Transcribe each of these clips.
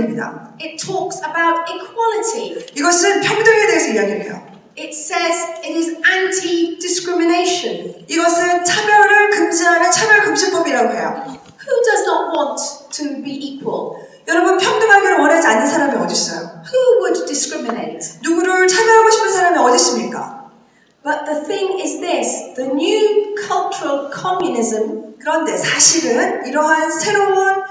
얘기입니다. It talks about equality. 이것은 평등에 대해서 이야기를 해요. It says it is anti-discrimination. 이것은 차별을 금지하는 차별금지법이라고 해요. Who does not want to be equal? 여러분 평등하기를 원하지 않는 사람이 어디 있어요? Who would discriminate? 누구를 차별하고 싶은 사람이 어디 있습니까? But the thing is this, the new cultural communism 그런데 사실은 이러한 새로운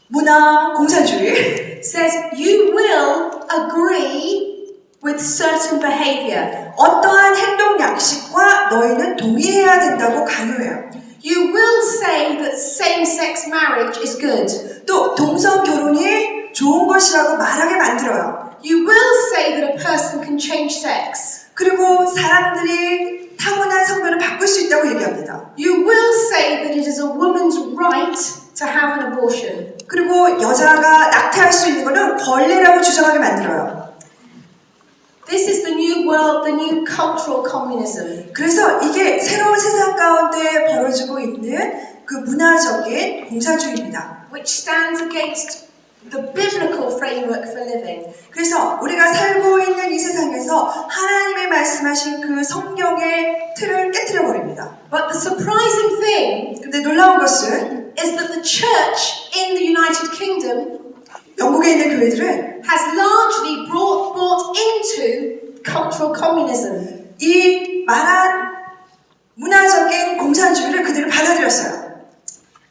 문화 공산주의 says you will agree with certain behavior. 어떠한 행동 양식과 너희는 동의해야 된다고 강요해요. You will say that same-sex marriage is good. 또 동성 결혼이 좋은 것이라고 말하게 만들어요. You will say that a person can change sex. 그리고 사람들이 타고난 성별을 바꿀 수 있다고 얘기합니다. You will say that it is a woman's right to have an abortion. 그리고 여자가 낙태할 수 있는 것은 권리라고 주장하게 만들어요. This is the new world, the new cultural communism. 그래서 이게 새로운 세상 가운데 벌어지고 있는 그 문화적인 공산주의입니다. Which stands against the biblical framework for living. 그래서 우리가 살고 있는 이 세상에서 하나님이 말씀하신 그 성경의 틀을 깨트려 버립니다. But the surprising thing 근데 놀라운 것은 is that the church in the United Kingdom 영국에 있는 교회들은 has largely brought into cultural communism. 이 말한 문화적인 공산주의를 그대로 받아들였어요.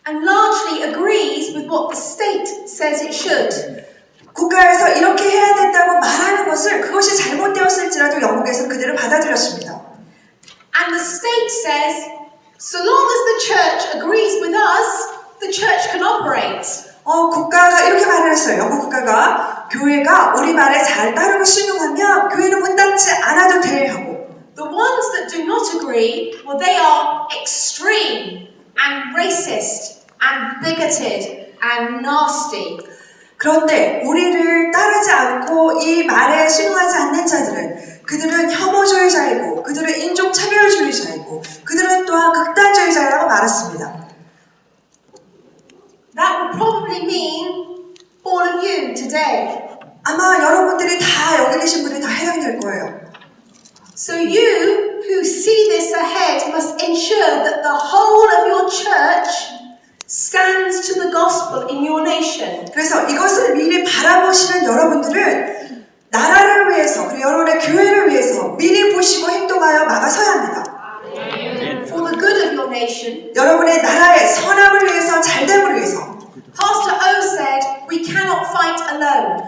And largely agrees with what the state says it should. 국가에서 이렇게 해야 된다고 말하는 것을 그것이 잘못되었을지라도 영국에서 그대로 받아들였습니다. And the state says, so long as the church agrees with us, the church can operate. 국가가 이렇게 말을 했어요. 영국 국가가 교회가 우리 말에 잘 따르고 순종하면 교회는 문 닫지 않아도 돼 하고. The ones that do not agree, well, they are extreme and racist and bigoted and nasty. 그런데 우리를 따르지 않고 이 말에 순종하지 않는 자들은 그들은 혐오주의자이고 그들은 인종차별주의자이고 그들은 또한 극단주의자라고 말했습니다. That would probably mean all of you today. 아마 여러분들이 다 여기 계신 분들이 다 해당될 거예요. So you who see this ahead must ensure that the whole of your church stands to the gospel in your nation. 그래서 이것을 미리 바라보시는 여러분들은 나라를 위해서 그리고 여러분의 교회를 위해서 미리 보시고 행동하여 막아서야 합니다. For the good of your nation. 여러분의 나라의 선함을 위해서 잘됨을 위해서. Pastor O said, we cannot fight alone.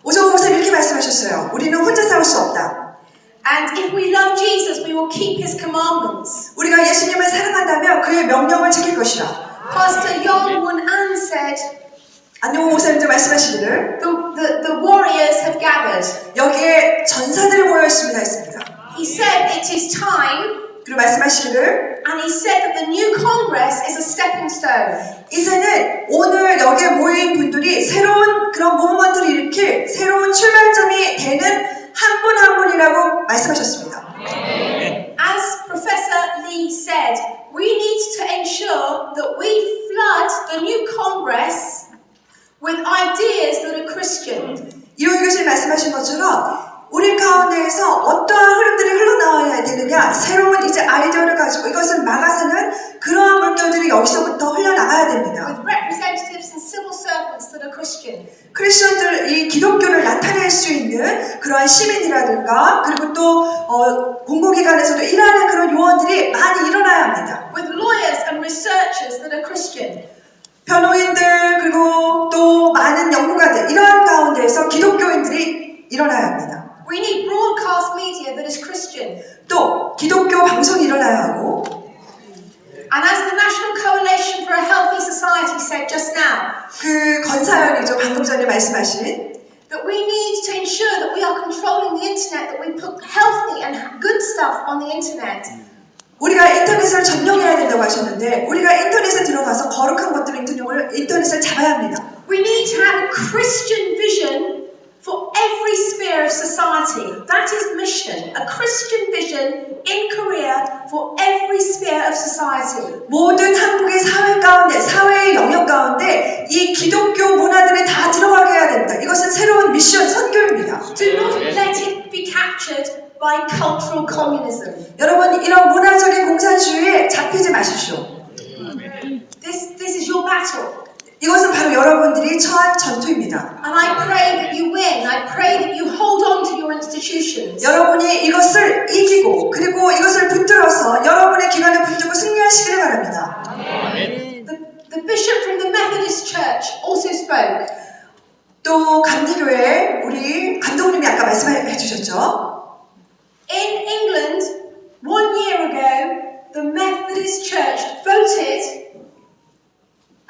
오정호 목사님 이렇게 말씀하셨어요. 우리는 혼자 싸울 수 없다. And if we love Jesus, we will keep His commandments. 우리가 예수님을 사랑한다면 그의 명령을 지킬 것이다. Pastor Yong Woon An said, 안녕호 목사님도 말씀하시기를 the warriors have gathered. 여기에 전사들이 모여 있습니다 했습니다. He said it is time. 그리고 말씀하시기를 And he said that the new Congress is a stepping stone. 이제는 오늘 여기에 모인 분들이 새로운 그런 모먼트를 일으킬 새로운 출발점이 되는 한 분 한 분이라고 말씀하셨습니다. As Professor Lee said, we need to ensure that we flood the new Congress with ideas that are Christian. 이호 교수님 말씀하신 것처럼 우리 가운데에서 어떠한 흐름들이 흘러나와야 되느냐, 새로운 이제 아이디어를 가지고 이것을 막아서는 그러한 물결들이 여기서부터 흘러나가야 됩니다. With representatives and civil servants that are Christian. 크리스천들, 이 기독교를 나타낼 수 있는 그러한 시민이라든가 그리고 또 공공기관에서도 일하는 그런 요원들이 많이 일어나야 합니다. With lawyers and researchers that are Christian. 변호인들 그리고 또 많은 연구가들 이러한 가운데에서 기독교인들이 일어나야 합니다. We need broadcast media that is Christian. 또 기독교 방송이 일어나야 하고 And as the National Coalition for a Healthy Society said just now, 그 건사연이죠. 방금 전에 말씀하신 that we need to ensure that we are controlling the internet, that we put healthy and good stuff on the internet. 우리가 인터넷을 점령해야 된다고 하셨는데 우리가 인터넷에 들어가서 거룩한 것들을 인터넷을 잡아야 합니다. We need to have a Christian vision for every sphere of society. That is mission. A Christian vision in Korea for every sphere of society. 모든 한국의 사회 가운데, 사회의 영역 가운데 이 기독교 문화들이 다 들어가게 captured by cultural communism. 여러분 이런 문화적인 공산주의에 잡히지 마십시오. This is your battle. 이것은 바로 여러분들이 처한 전투입니다. And I pray that you win. I pray that you hold on to your institutions. 여러분이 이것을 이기고 그리고 이것을 붙들어서 여러분의 기관을 붙들고 승리하시기를 바랍니다. The bishop from the Methodist Church also spoke. 또 감리교회 우리 감독님이 아까 말씀해 주셨죠. In England, 1 year ago, the Methodist Church voted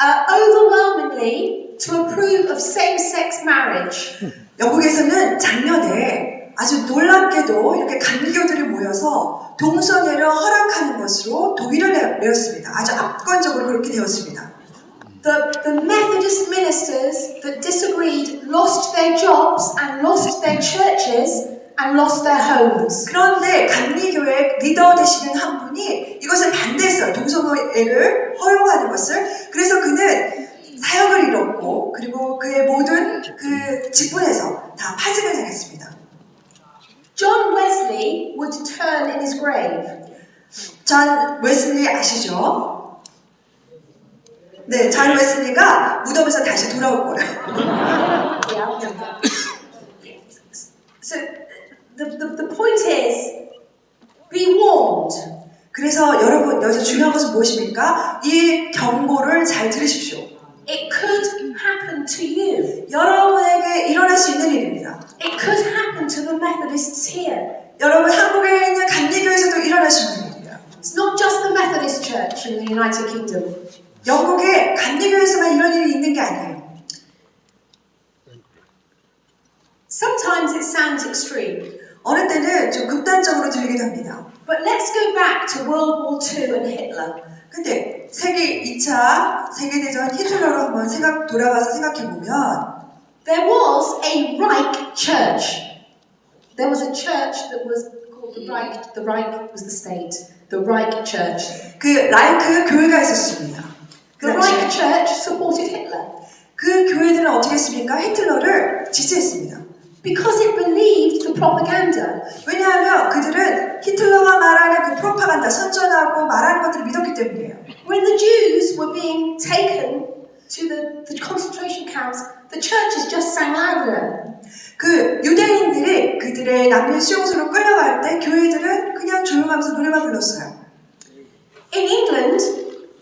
overwhelmingly to approve of same-sex marriage. 영국에서는 작년에 아주 놀랍게도 이렇게 감리교들이 모여서 동성애를 허락하는 것으로 동의를 내었습니다. 아주 압권적으로 그렇게 되었습니다. The Methodist ministers that disagreed lost their jobs and lost their churches and lost their homes. 그런데 감리교회 리더 되시는 한 분이 이것을 반대했어요. 동성애를 허용하는 것을. 그래서 그는 사역을 잃었고 그리고 그의 모든 그 직분에서 다 파직을 당했습니다. John Wesley would turn in his grave. 존 웨슬리 아시죠? 네, 존 웨슬리가 무덤에서 다시 돌아올 거예요. So the point is, be warned. 그래서 여러분 여기서 중요한 것은 무엇입니까? 이 경고를 잘 들으십시오. It could happen to you. 여러분에게 일어날 수 있는 일입니다. It could happen to the Methodists here. 여러분 한국에 있는 감리교에서도 일어날 수 있는 일입니다. It's not just the Methodist Church in the United Kingdom. 영국에 감리교에서만 이런 일이 있는 게 아니에요. Sometimes it sounds extreme. 어느 때는 좀 극단적으로 들리기도 합니다. But let's go back to World War II and Hitler. 근데 세계 2차 세계대전 히틀러로 한번 돌아가서 생각해보면 There was a Reich Church. There was a church that was called the Reich. The Reich was the state. The Reich Church. 그 라이크 교회가 있었습니다. The Reich Church supported Hitler. 그 교회들은 어떻게 했습니까? 히틀러를 지지했습니다. Because it believed the propaganda. 왜냐하면 그들은 히틀러가 말하는 그 프로파간다, 선전하고 말하는 것들을 믿었기 때문이에요. When the Jews were being taken to the concentration camps, the churches just sang louder. 그 유대인들이 그들의 남미 수용소로 끌려갈 때 교회들은 그냥 조용하면서 노래만 불렀어요. In England,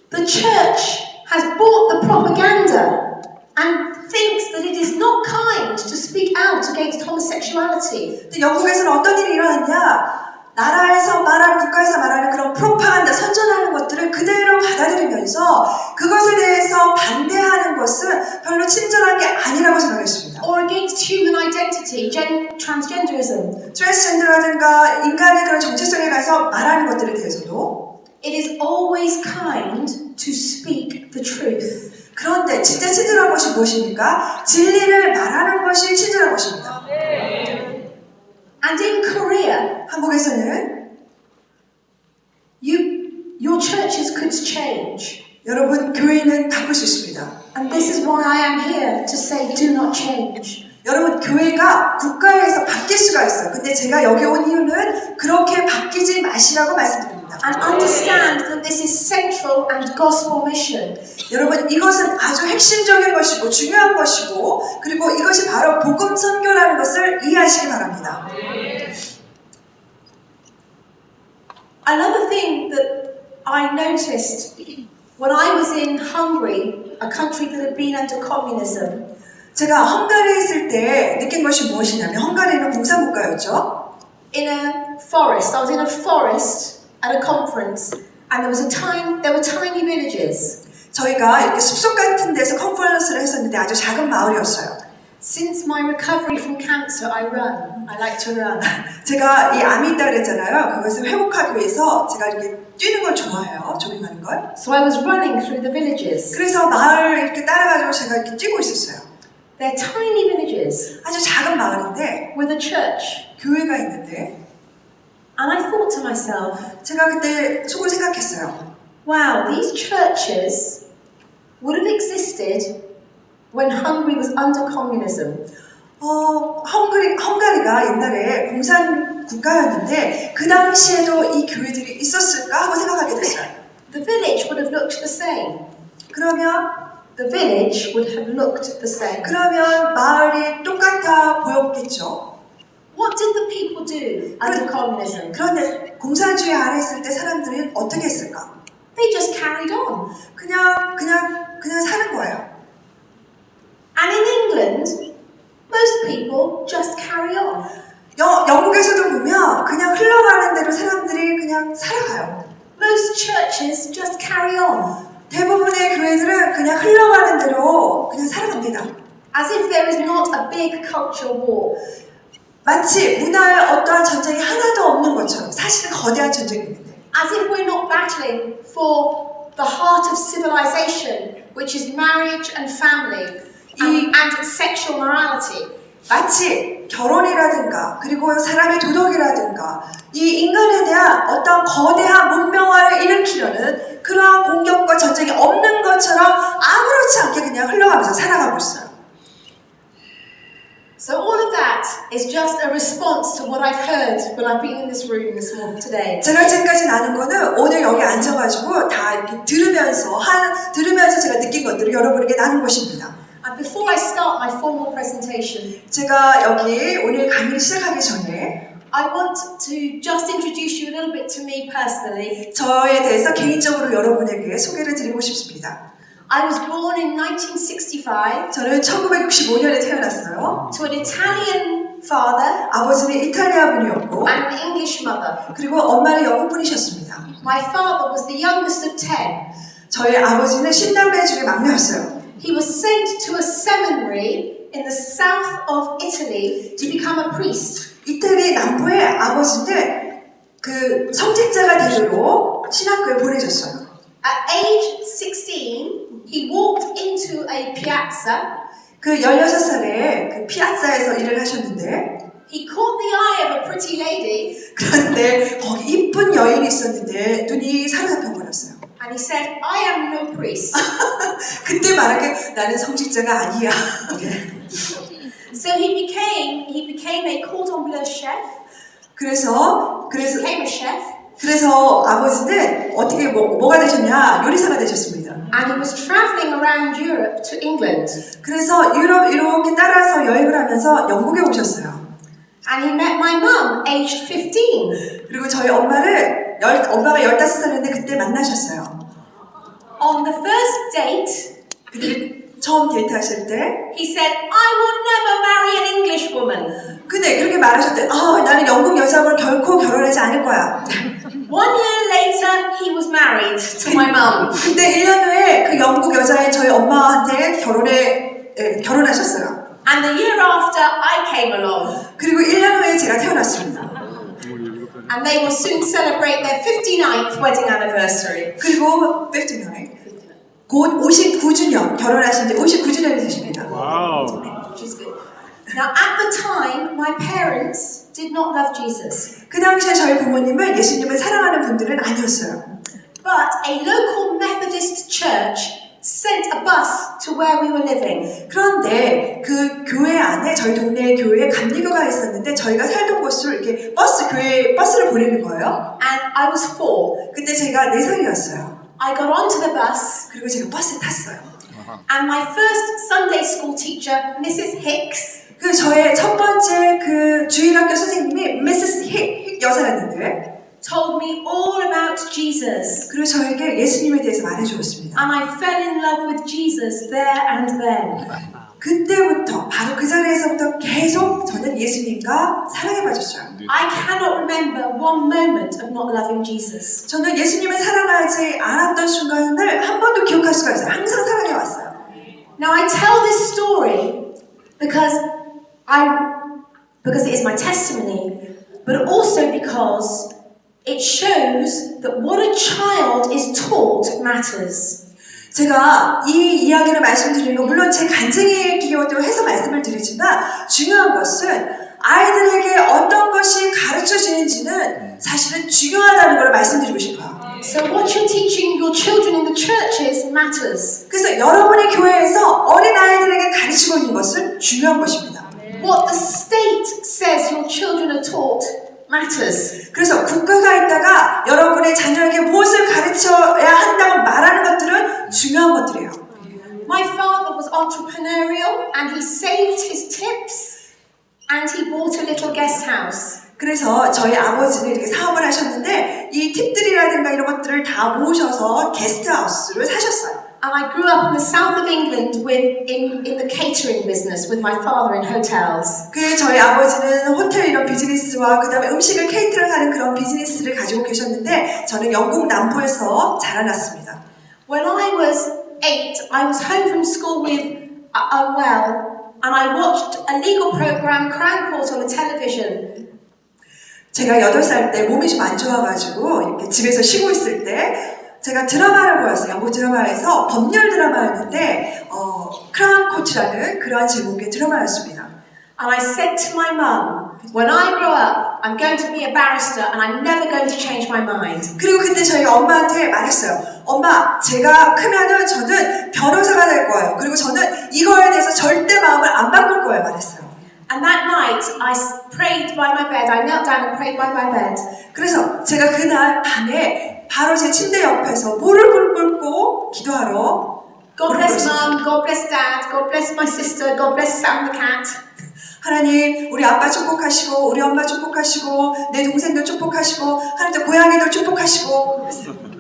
the church has bought the propaganda and thinks that it is not kind to speak out against homosexuality. 근데 영국에서는 어떤 일이 일어났냐? 나라에서 말하는, 국가에서 말하는 그런 프로파간다, 선전하는 것들을 그대로 받아들이면서 그것에 대해서 반대하는 것은 별로 친절한 게 아니라고 생각했습니다. Or against human identity, transgenderism. 트랜스젠더라든가 인간의 그런 정체성에 관해서 말하는 것들에 대해서도 It is always kind to speak the truth. 그런데 진짜 친절한 것이 무엇입니까? 진리를 말하는 것이 친절한 것입니다. And in Korea, 한국에서는 your churches could change. 여러분 교회는 바꿀 수 있습니다. And this is why I am here to say do not change. 여러분 교회가 국가에서 바뀔 수가 있어요. 근데 제가 여기 온 이유는 그렇게 바뀌지 마시라고 말씀드립니다. And understand that this is central and gospel mission. 여러분 이것은 아주 핵심적인 것이고 중요한 것이고 그리고 이것이 바로 복음 선교라는 것을 이해하시기 바랍니다. Another thing that I noticed when I was in Hungary, a country that had been under communism. 제가 헝가리에 있을 때 느낀 것이 무엇이냐면 헝가리는 공산국가였죠. In a forest, I was in a forest at a conference, and there were tiny villages. 저희가 이렇게 숲속 같은 데서 컨퍼런스를 했었는데 아주 작은 마을이었어요. Since my recovery from cancer, I run. I like to run. 제가 이 암이 있다 그랬잖아요. 그것을 회복하기 위해서 제가 이렇게 뛰는 걸 좋아해요. 조깅하는 걸. So I was running through the villages. 그래서 마을을 이렇게 따라가지고 제가 이렇게 뛰고 있었어요. They're tiny villages 아주 작은 마을인데 with a church. 교회가 있는데 And I thought to myself, 제가 그때 속으로 생각했어요. wow, these churches would have existed when Hungary was under communism. 헝가리가 옛날에 공산 국가였는데 그 당시에도 이 교회들이 있었을까 하고 생각하게 됐어요. The village would have looked the same. 그러면 The village would have looked the same. 그러면 마을이 똑같아 보였겠죠. What did the people do under communism? 그런데 공산주의 아래 있을 때 사람들이 어떻게 했을까? They just carried on. 그냥 사는 거예요. And in England, most people just carry on. 영국에서도 보면 그냥 흘러가는 대로 사람들이 그냥 살아가요. Most churches just carry on. 대부분의 교회들은 그냥 흘러가는 대로 그냥 살아갑니다. As if there is not a big culture war. 마치 문화에 어떠한 전쟁이 하나도 없는 것처럼 사실은 거대한 전쟁이 있는데 As if we're not battling for the heart of civilization, which is marriage and family and sexual morality. 마치 결혼이라든가 그리고 사람의 도덕이라든가 이 인간에 대한 어떤 거대한 문명화를 일으키려는 그러한 공격과 전쟁이 없는 것처럼 아무렇지 않게 그냥 흘러가면서 살아가고 있어요. So all of that is just a response to what I've heard when I've been in this room this morning today. 제가 지금까지 나눈 거는 오늘 여기 앉아가지고 다 이렇게 들으면서 제가 느낀 것들을 여러분에게 나눈 것입니다. And before I start my formal presentation, 제가 여기 오늘 강의를 시작하기 전에 I want to just introduce you a little bit to me personally. 저에 대해서 개인적으로 여러분에게 소개를 드리고 싶습니다. I was born in 1965 저는 1965년에 태어났어요. to an Italian father 아버지는 이탈리아 분이었고 and an English mother. 그리고 엄마는 영국 분이셨습니다. My father was the youngest of 10. 저희 아버지는 10남매 중에 막내였어요. He was sent to a seminary in the south of Italy to become a priest. 이태리 남부에 아버지는 그 성직자가 되도록 신학교에 보내줬어요. At age 16, he walked into a piazza. 그 16살에 그 피아자에서 일을 하셨는데 He caught the eye of a pretty lady. 그런데 거기 이쁜 여인이 있었는데 눈이 사로잡혀 버렸어요. And he said, I am no priest. 그때 말한 게 나는 성직자가 아니야. So he became a cordon bleu chef. 그래서 Became a chef. 그래서 아버지는 어떻게 뭐가 되셨냐? 요리사가 되셨습니다. And he was traveling around Europe to England. 그래서 유럽 이렇게 따라서 여행을 하면서 영국에 오셨어요. And he met my mum, aged 15. 그리고 저희 엄마가 15살인데 그때 만나셨어요. On the first date, 근데 처음 데이트하실 때 he said, I will never marry an English woman. 근데 그렇게 말하셨대. 나는 영국 여자하고는 결코 결혼하지 않을 거야. 1 year later, he was married to my mum. 근데 1년 후에 그 영국 여자애 저희 엄마한테 결혼하셨어요. And the year after, I came along. 그리고 1년 후에 제가 태어났습니다. And they will soon celebrate their 59th wedding anniversary. 그리고 59, 곧 59주년, 결혼하신 지 59주년이 되십니다. Wow. Which is good. Now, at the time, my parents did not love Jesus. 그 당시에 저희 부모님은 예수님을 사랑하는 분들은 아니었어요. But a local Methodist church sent a bus to where we were living. 그런데 그 교회 안에 저희 동네 교회에 감리교가 있었는데 저희가 살던 곳을 이렇게 버스를 보내는 거예요. And I was 4. 그때 제가 4살이었어요. I got onto the bus. 그리고 제가 버스에 탔어요. And my first Sunday school teacher, Mrs. Hicks, 그 저의 첫 번째 그 주일학교 선생님이 Mrs. Hick 여사였는데 told me all about Jesus. 그리고 저에게 예수님에 대해서 말해주었습니다. And I fell in love with Jesus there and then. 그때부터 바로 그 자리에서부터 계속 저는 예수님과 사랑에 빠졌어요. I cannot remember one moment of not loving Jesus. 저는 예수님을 사랑하지 않았던 순간을 한 번도 기억할 수가 있어요. 항상 사랑해 왔어요. Now I tell this story because it is my testimony, but also because it shows that what a child is taught matters. 제가 이 이야기를 말씀드리는 건 물론 제 간증의 기여도 해서 말씀을 드리지만 중요한 것은 아이들에게 어떤 것이 가르쳐지는지는 사실은 중요하다는 걸 말씀드리고 싶어요. So what you're teaching your children in the churches matters. 그래서 여러분의 교회에서 어린 아이들에게 가르치고 있는 것은 중요한 것입니다. What the state says your children are taught matters. 그래서 국가가 있다가 여러분의 자녀에게 무엇을 가르쳐야 한다고 말하는 것들은 중요한 것들이에요. My father was entrepreneurial and he saved his tips and he bought a little guest house. 그래서 저희 아버지는 이렇게 사업을 하셨는데 이 팁들이라든가 이런 것들을 다 모으셔서 게스트하우스를 사셨어요. And I grew up in the south of England in the catering business with my father in hotels. 그 저희 아버지는 호텔 이런 비즈니스와 그 다음에 음식을 케이터링하는 그런 비즈니스를 가지고 계셨는데 저는 영국 남부에서 자라났습니다. When I was 8, I was home from school with unwell, and I watched a legal program, Crown Court, on the television. 제가 8살 때 몸이 좀 안 좋아가지고 이렇게 집에서 쉬고 있을 때 제가 드라마를 보았어요. 영국 드라마에서 법률 드라마였는데 크라운 코트라는 그러한 제목의 드라마였습니다. And I said to my mum, when I grow up, I'm going to be a barrister and I'm never going to change my mind. 그리고 그때 저희가 엄마한테 말했어요. 엄마, 제가 크면은 저는 변호사가 될 거예요. 그리고 저는 이거에 대해서 절대 마음을 안 바꿀 거예요. 말했어요. And that night, I prayed by my bed. I knelt down and prayed by my bed. 그래서 제가 그날 밤에 바로 제 침대 옆에서 무릎을 꿇고 기도하러 God bless mum, God bless dad, God bless my sister, God bless Sam the cat. 하나님, 우리 아빠 축복하시고, 우리 엄마 축복하시고, 내 동생들 축복하시고, 하나님 고양이들 축복하시고.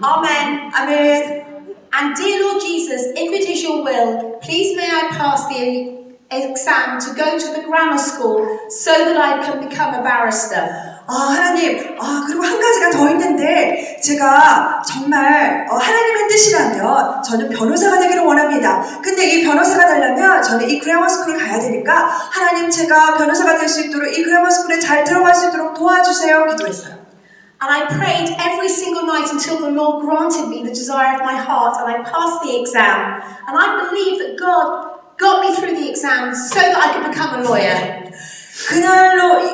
Amen. 아멘. And dear Lord Jesus, if it is your will, please may I pass the exam to go to the grammar school so that I can become a barrister. 하나님, 그리고 한 가지가 더 있는데, 제가 정말 하나님의 뜻이라면 저는 변호사가 되기를 원합니다. 근데 이 변호사가 되려면 저는 이 그래머 스쿨을 가야 되니까 하나님 제가 변호사가 될 수 있도록 이 그래머 스쿨에 잘 들어갈 수 있도록 도와주세요. 기도했어요. And I prayed every single night until the Lord granted me the desire of my heart and I passed the exam. And I believe that God got me through the exam so that I could become a lawyer.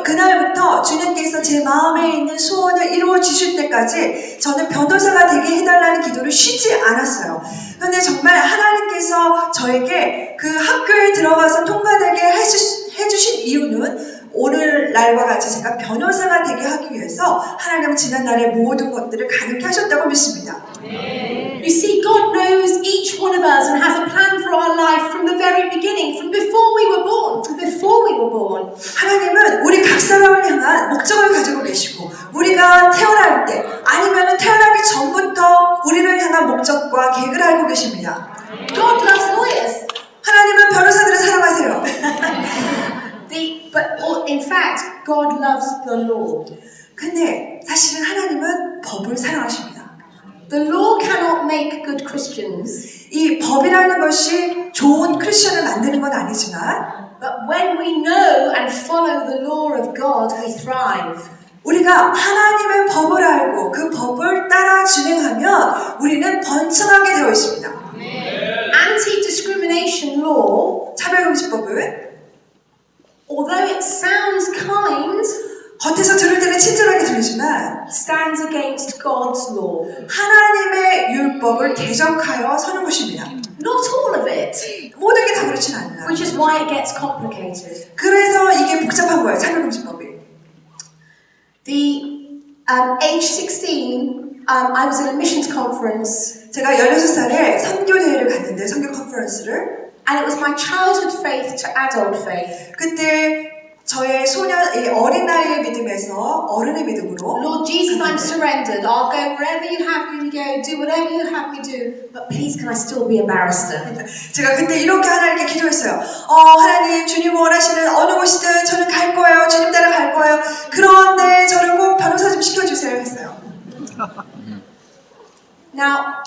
그날부터 주님께서 제 마음에 있는 소원을 이루어 주실 때까지 저는 변호사가 되게 해달라는 기도를 쉬지 않았어요. 그런데 정말 하나님께서 저에게 그 학교에 들어가서 통과되게 해주신 이유는 오늘날과 같이 제가 변호사가 되게 하기 위해서 하나님은 지난날의 모든 것들을 가능케 하셨다고 믿습니다. You see, God knows each one of us and has a plan for our life from the very beginning, from before we were born. 하나님은 우리 각 사람을 향한 목적을 가지고 계시고 우리가 태어날 때 아니면 태어나기 전부터 우리를 향한 목적과 계획을 알고 계십니다. God loves lawyers. 하나님은 변호사들을 사랑하세요. But in fact, God loves the law. 근데 사실은 하나님은 법을 사랑하십니다. The law cannot make good Christians. 이 법이라는 것이 좋은 크리스천을 만드는 건 아니지만 But when we know and follow the law of God, we thrive. 우리가 하나님의 법을 알고 그 법을 따라 진행하면 우리는 번창하게 되어 있습니다. Anti-discrimination law, 차별금지법은 although it sounds kind, 겉에서 들을 때는 친절하게 들리지만 stands against God's law. 하나님의 율법을 대적하여 서는 것입니다. Not all of it, 모든 게 다 그렇진 않아요. which is why it gets complicated. 그래서 이게 복잡한 거예요. 차별금지법이. Age 16, I was in a missions conference. 제가 16살에 선교 대회를 갔는데 선교 컨퍼런스를 And it was my childhood faith to adult faith. 그때 저의 어린 나이의 믿음에서 어른의 믿음으로 Lord Jesus, I'm surrendered. I'll go wherever you have me go, do whatever you have me do. But please, can I still be a barrister? 제가 그때 이렇게 하나님께 기도했어요. 하나님, 주님 원하시는 어느 곳이든 저는 갈 거예요. 주님 따라 갈 거예요. 그런데 저를 꼭 변호사 좀 시켜주세요 했어요. Now,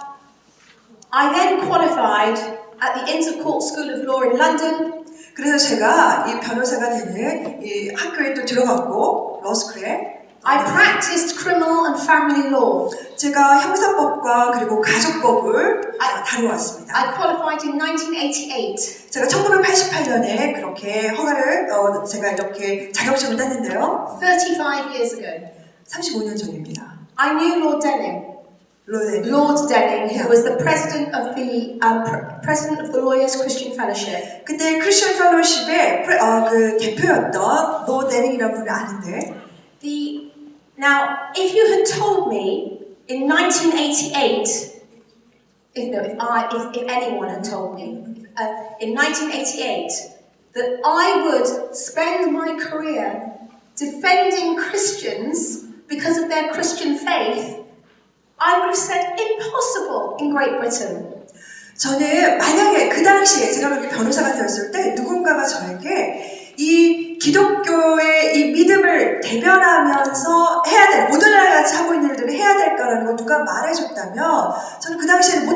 I then qualified at the Intercourt School of Law in London. 그래서 제가 이 변호사가 되는 이 학교에 또 들어갔고 러스쿨에 I practiced criminal and family law. 제가 형사법과 그리고 가족법을 다루었습니다. I qualified in 1988. 제가 1988년에 그렇게 제가 이렇게 자격증을 땄는데요. 35 years ago. 35년 전입니다. I knew Lord Denning. Lord Denning, who was the president of the Lawyers Christian Fellowship. 그때 크리스천 펠로십의 그 대표였던 로 데닝이라는 분을 아는데 Now, if you had told me in 1988, if anyone had told me in 1988 that I would spend my career defending Christians because of their Christian faith, I would have said impossible in Great Britain. 저는 만약에 그 당시에 제가 그렇게 변호사가 되었을 때 누군가가 저에게 이 기독교의 이 믿음을 대변하면서 해야 될, 모든 나라같이 하고 있는 일들을 해야 될까라는 걸 누가 말해줬다면 저는 그 당시에는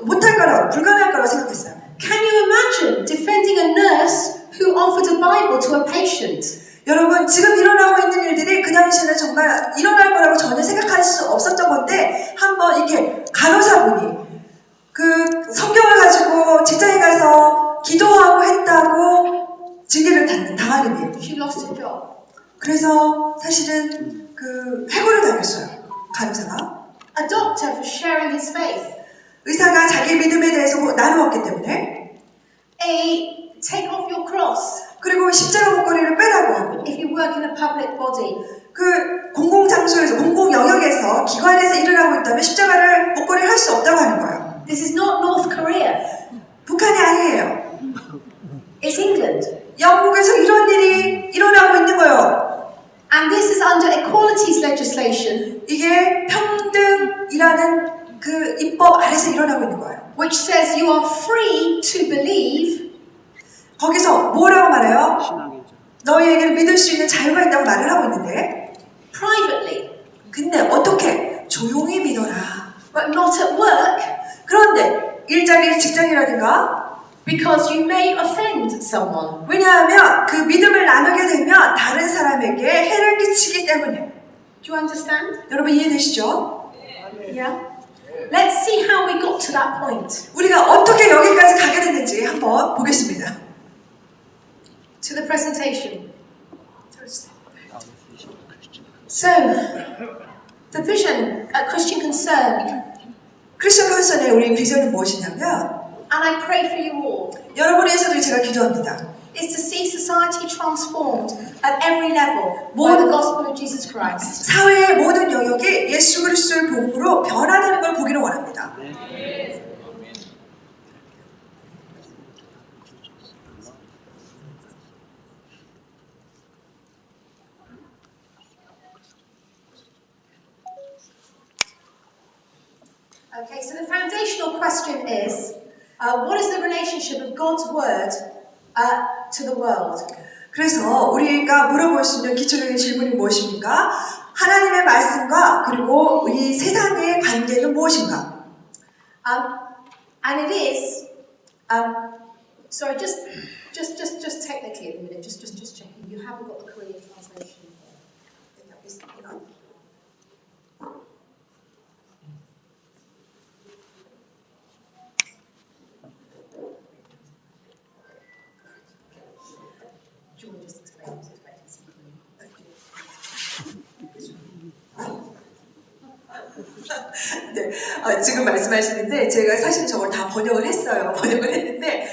못할 거라고, 불가능할 거라고 생각했어요. Can you imagine defending a nurse who offered a Bible to a patient? 여러분, 지금 일어나고 있는 일들이 그 당시에는 정말 일어날 거라고 전혀 생각할 수 없었던 건데 한번 이렇게 간호사분이 그 성경을 가지고 직장에 가서 기도하고 했다고 징계를 당하는 일. She lost her job. 그래서 사실은 그 해고를 당했어요. 간호사가. A doctor for sharing his faith. 의사가 자기 믿음에 대해서 나누었기 때문에. Take off your cross. 그리고 십자가 목걸이를 빼라고 하고. If you work in a public body. 그 공공장소에서, 공공 영역에서, 기관에서 일을 하고 있다면 십자가를 목걸이를 할 수 없다고 하는 거예요. This is not North Korea. 북한이 아니에요. It's England. 영국에서 이런 일이 일어나고 있는 거예요. And this is under equalities legislation. 이게 평등이라는 그 입법 아래서 일어나고 있는 거예요. Which says you are free to believe. 거기서 뭐라고 말해요? 너희에게는 믿을 수 있는 자유가 있다고 말을 하고 있는데 privately. 근데 어떻게? 조용히 믿어라. But not at work. 그런데 일자리, 직장이라든가 because you may offend someone. 왜냐하면 그 믿음을 나누게 되면 다른 사람에게 해를 끼치기 때문에. Do you understand? 여러분 이해되시죠? Yeah. Let's see how we got to that point. 우리가 어떻게 여기까지 가게 됐는지 한번 보겠습니다. To the presentation. So, the vision at Christian Concern. 크리스천 컨선의 우리 비전은 무엇이냐면, and I pray for you all. 여러분을 위해서도 제가 기도합니다. Is to see society transformed at every level by the gospel of Jesus Christ. 사회의 모든 영역이 예수 그리스도의 복음으로 변화되는 걸 보기를 원합니다. Okay, so the foundational question is, what is the relationship of God's word to the world? 그래서 우리가 물어볼 수 있는 기초적인 질문이 무엇입니까? 하나님의 말씀과 그리고 이 세상의 관계는 무엇인가? And it is, sorry, just technically at the minute, just checking. You haven't got the Korean translation. 네, 지금 말씀하시는데 제가 사실 저걸 다 번역을 했어요. 번역을 했는데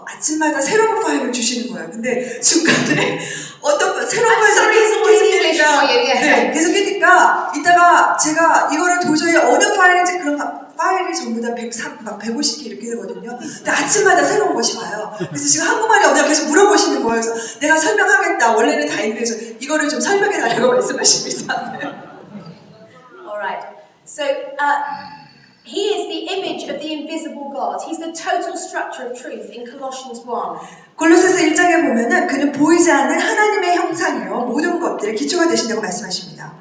아침마다 새로운 파일을 주시는 거예요. 근데 중간에 어떤 새로운 파일을 계속 끼니까 이따가 제가 이거를 도저히 어느 파일인지 그런 파일이 전부 다 150개 이렇게 되거든요. 근데 아침마다 새로운 것이 와요. 그래서 지금 한국말이 없냐고 계속 물어보시는 거예요. 그래서 내가 설명하겠다. 원래는 다 인gl리셔. 이거를 좀 설명해 달라고 말씀하십니다. Alright. So, he is the image of the invisible God. He's the total structure of truth in Colossians 1. 골로새서 1장에 보면은 그는 보이지 않는 하나님의 형상이요 모든 것들의 기초가 되신다고 말씀하십니다.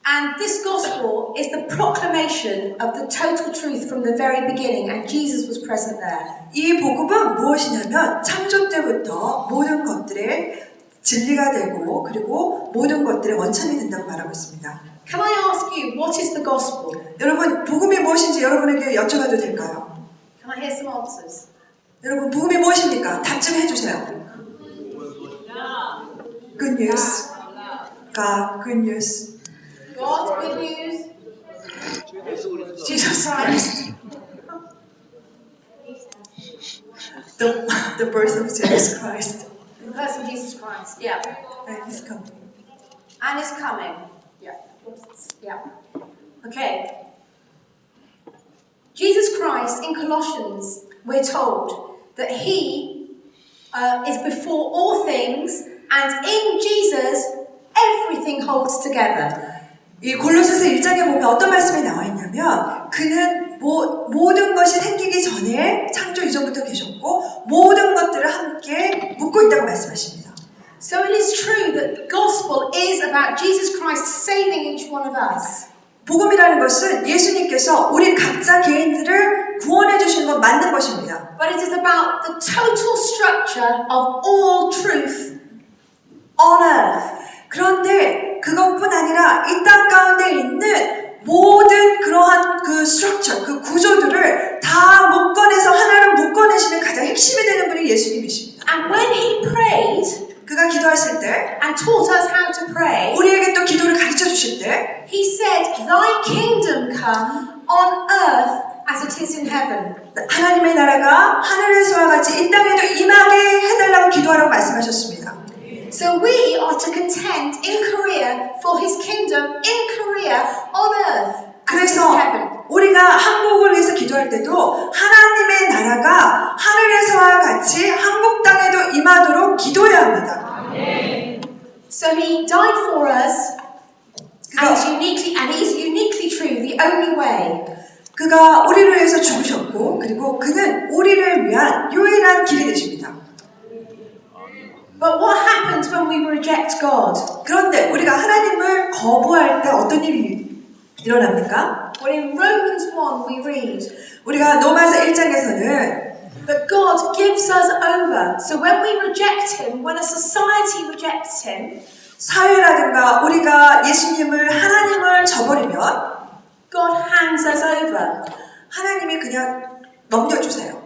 And this gospel is the proclamation of the total truth from the very beginning, and Jesus was present there. 이 복음은 무엇이냐면 창조 때부터 모든 것들의 진리가 되고 그리고 모든 것들의 원천이 된다고 말하고 있습니다. Can I ask you, what is the gospel? 여러분, 복음이 무엇인지 여러분에게 여쭤봐도 될까요? Can I hear some answers? 여러분, 복음이 무엇입니까? 답 좀 해주세요. Good news. God, good news. God, good news. Jesus Christ. The birth of Jesus Christ. The person of Jesus Christ. Yeah. And His coming. And is coming. Yeah. Yeah. Okay. Jesus Christ, in Colossians, we're told that He is before all things, and in Jesus, everything holds together. 이 골로새서 1장에 보면 어떤 말씀이 나와 있냐면 그는 모든 것이 생기기 전에 창조 이전부터 계셨고 모든 것들을 함께 묶고 있다고 말씀하십니다. So it is true that the gospel is about Jesus Christ saving each one of us. 복음이라는 것은 예수님께서 우리 각자 개인들을 구원해 주시는 건 맞는 것입니다. But it is about the total structure of all truth on earth. 그런데 그것뿐 아니라 이 땅 가운데 있는 모든 그러한 그 스트럭처, 그 구조들을 다 묶어내서 하나로 묶어내시는 가장 핵심이 되는 분이 예수님이십니다. And when he prayed 그가 기도하실 때 and taught us how to pray, 우리에게 또 기도를 가르쳐 주실 때 he said, Thy kingdom come on earth as it is in heaven. 하나님의 나라가 하늘에서와 같이 이 땅에도 임하게 해달라고 기도하라고 말씀하셨습니다. So we are to contend in Korea for his kingdom in Korea on earth as it is in heaven. 그래서 우리가 한국을 위해서 기도할 때도 하나님의 나라가 하늘에서와 같이 한국 땅에도 임하도록 기도해야 합니다. So he died for us and is uniquely true, the only way. 그가 우리를 위해서 죽으셨고 그리고 그는 우리를 위한 유일한 길이 되십니다. But what happens when we reject God? 그런데 우리가 하나님을 거부할 때 어떤 일이 일어납니까? Well, in Romans 1 we read 우리가 로마서 1장에서는 that God gives us over. So when we reject Him, when a society rejects Him, 사회라든가 우리가 예수님을 하나님을 저버리면 God hands us over. 하나님이 그냥 넘겨주세요.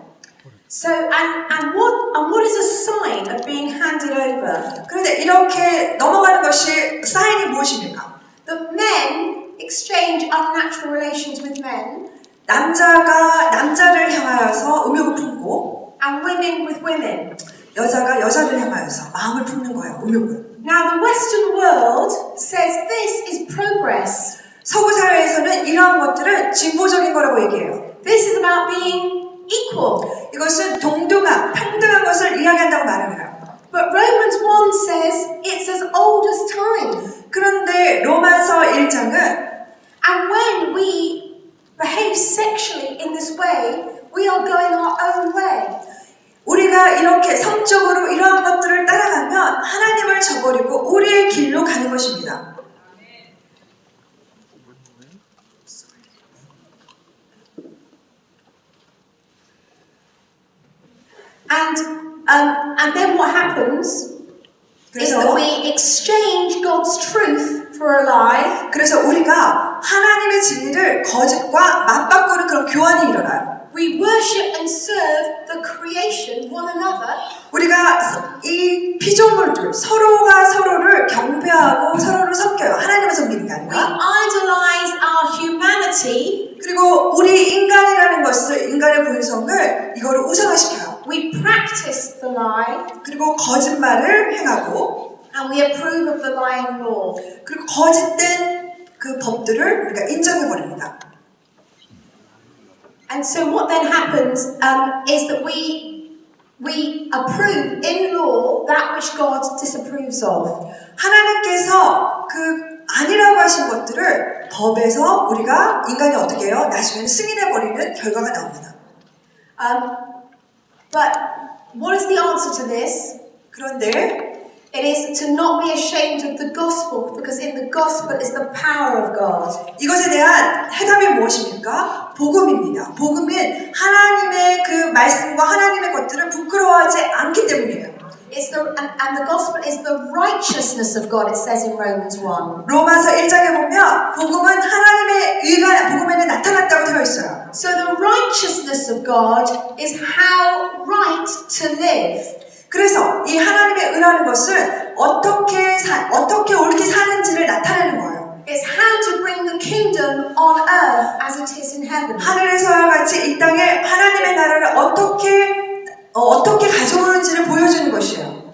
So and what is a sign of being handed over? 그런데 이렇게 넘어가는 것이 사인이 무엇입니까? That men exchange unnatural relations with men, 남자가 남자를 향하여서 음욕을 품고 and women with women. 여자가 여자를 향하여서 마음을 품는 거예요. 음욕을. Now the Western world says this is progress. 서구 사회에서는 이러한 것들은 진보적인 거라고 얘기해요. This is about being equal. 이것은 동등한, 평등한 것을 이야기한다고 말을 해요. But Romans 1 says it's as old as time. 그런데 로마서 1장은 And when we behave sexually in this way, we are going our own way. 우리가 이렇게 성적으로 이러한 것들을 따라가면 하나님을 저버리고 우리의 길로 가는 것입니다. And then what happens is that we exchange God's truth for a lie. 그래서 우리가 하나님의 진리를 거짓과 맞바꾸는 그런 교환이 일어나요. We worship and serve the creation, one another. 우리가 이 피조물들 서로가 서로를 경배하고 서로를 섬겨요. 하나님을 섬기는 게 We 아니라. idolize our humanity. 그리고 우리 인간이라는 것을 인간의 본성을 이거를 우상화시켜요. We practice the lie. 그리고 거짓말을 행하고 And we approve of the lying law. 그리고 거짓된 그 법들을 우리가 인정해 버립니다. And so what then happens is that we approve in law that which God disapproves of. 하나님께서 그 아니라고 하신 것들을 법에서 우리가 인간이 어떻게 해요? 나중에는 승인해 버리는 결과가 나옵니다. But what is the answer to this? 그런데 It is to not be ashamed of the gospel, because in the gospel is the power of God. 이것에 대한 해답이 무엇입니까? 복음입니다. 복음은 하나님의 그 말씀과 하나님의 것들을 부끄러워하지 않기 때문이에요. And the gospel is the righteousness of God, it says in Romans 1. 로마서 1장에 보면 복음은 하나님의 의가 복음에는 나타났다고 되어 있어요. So the righteousness of God is how right to live. 그래서 이 하나님의 의라는 것은 어떻게 옳게 사는지를 나타내는 거예요. It's how to bring the kingdom on earth as it is in heaven. 하늘에서와 같이 이 땅에 하나님의 나라를 어떻게 가져오는지를 보여주는 것이에요.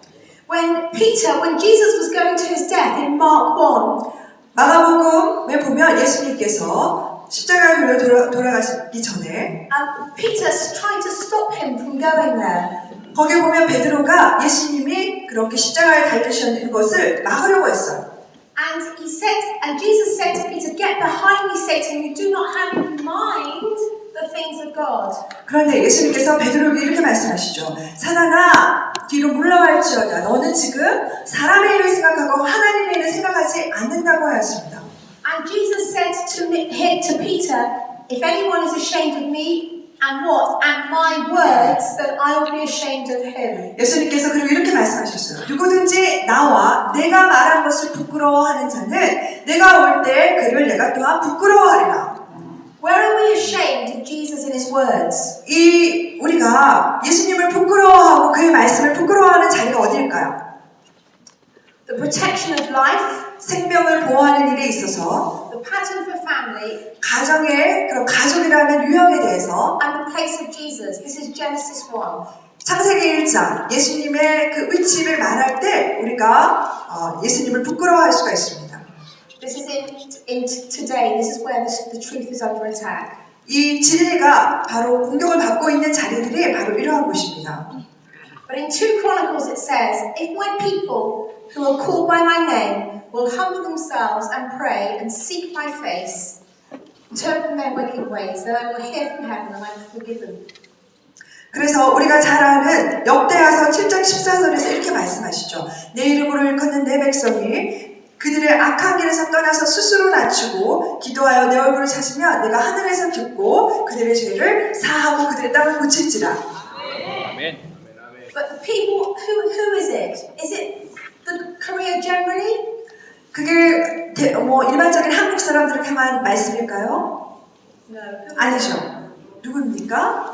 When Jesus was going to his death in Mark 1, 마가복음에 보면 예수님께서 십자가에 돌아가시기 전에 Peter tried to stop him from going there. 거기 보면 베드로가 예수님이 그렇게 십자가에 달리시는 것을 막으려고 했어요. And Jesus said to Peter, "Get behind me, Satan! You do not have in mind the things of God." 그런데 예수님께서 베드로에게 이렇게 말씀하시죠. 사단아, 뒤로 물러갈지어다. 너는 지금 사람의 일을 생각하고 하나님의 일을 생각하지 않는다고 하였습니다. And Jesus said to Peter, "If anyone is ashamed of me and my words, then I will be ashamed of him." 예수님께서 그리고 이렇게 말씀하셨어요. 누구든지 나와 내가 말한 것을 부끄러워하는 자는 내가 올 때 그를 내가 또한 부끄러워하리라. Where are we ashamed of Jesus and his words? 우리가 예수님을 부끄러워하고 그의 말씀을 부끄러워하는 자리가 어디일까요? The protection of life, 생명을 보호하는 일에 있어서, the pattern for family, 가정의 그런 가족이라는 유형에 대해서, and the place of Jesus. This is Genesis 1. 창세기 1장 예수님의 그 위치를 말할 때 우리가 예수님을 부끄러워할 수가 있습니다. This is in today. This is where the truth is under attack. 이 진리가 바로 공격을 받고 있는 자리들이 바로 이러한 곳입니다. But in 2 Chronicles it says, "If my people who are called by my name will humble themselves and pray and seek my face, turn from their wicked ways, then I will hear from heaven and I will forgive them." 그래서 우리가 잘 아는 역대하서 7장 14절에서 이렇게 말씀하시죠. 내 이름으로 일컫는 내 백성이 그들의 악한 길에서 떠나서 스스로 낮추고 기도하여 내 얼굴을 찾으면 내가 하늘에서 듣고 그들의 죄를 사하고 그들의 땅을 고칠지라. 아멘. But the people, who is it? Is it the Korea generally? 그게 일반적인 한국 사람들한테만 말씀일까요? No. 아니죠. 누구입니까?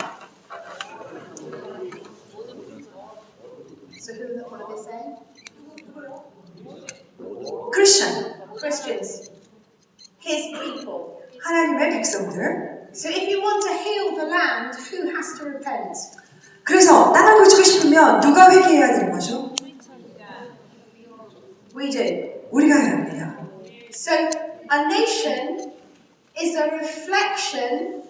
So what are they saying? Christians. His people. 하나님의 백성들. So if you want to heal the land, who has to repent? 그래서 땅을 고치고 싶으면 누가 회개해야 되는 거죠? We do. 우리가 해야 합니다. So a nation is a reflection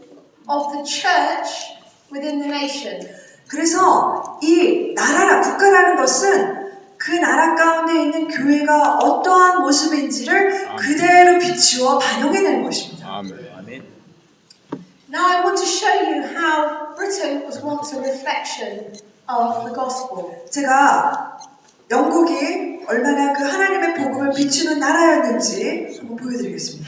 of the church within the nation. 그래서 이 국가라는 것은 그 나라 가운데 있는 교회가 어떠한 모습인지를 그대로 비추어 반영해내는 것입니다. 아멘. Now I want to show you how Britain was once a reflection of the gospel. 제가 영국이 얼마나 그 하나님의 복음을 비추는 나라였는지 한번 보여드리겠습니다.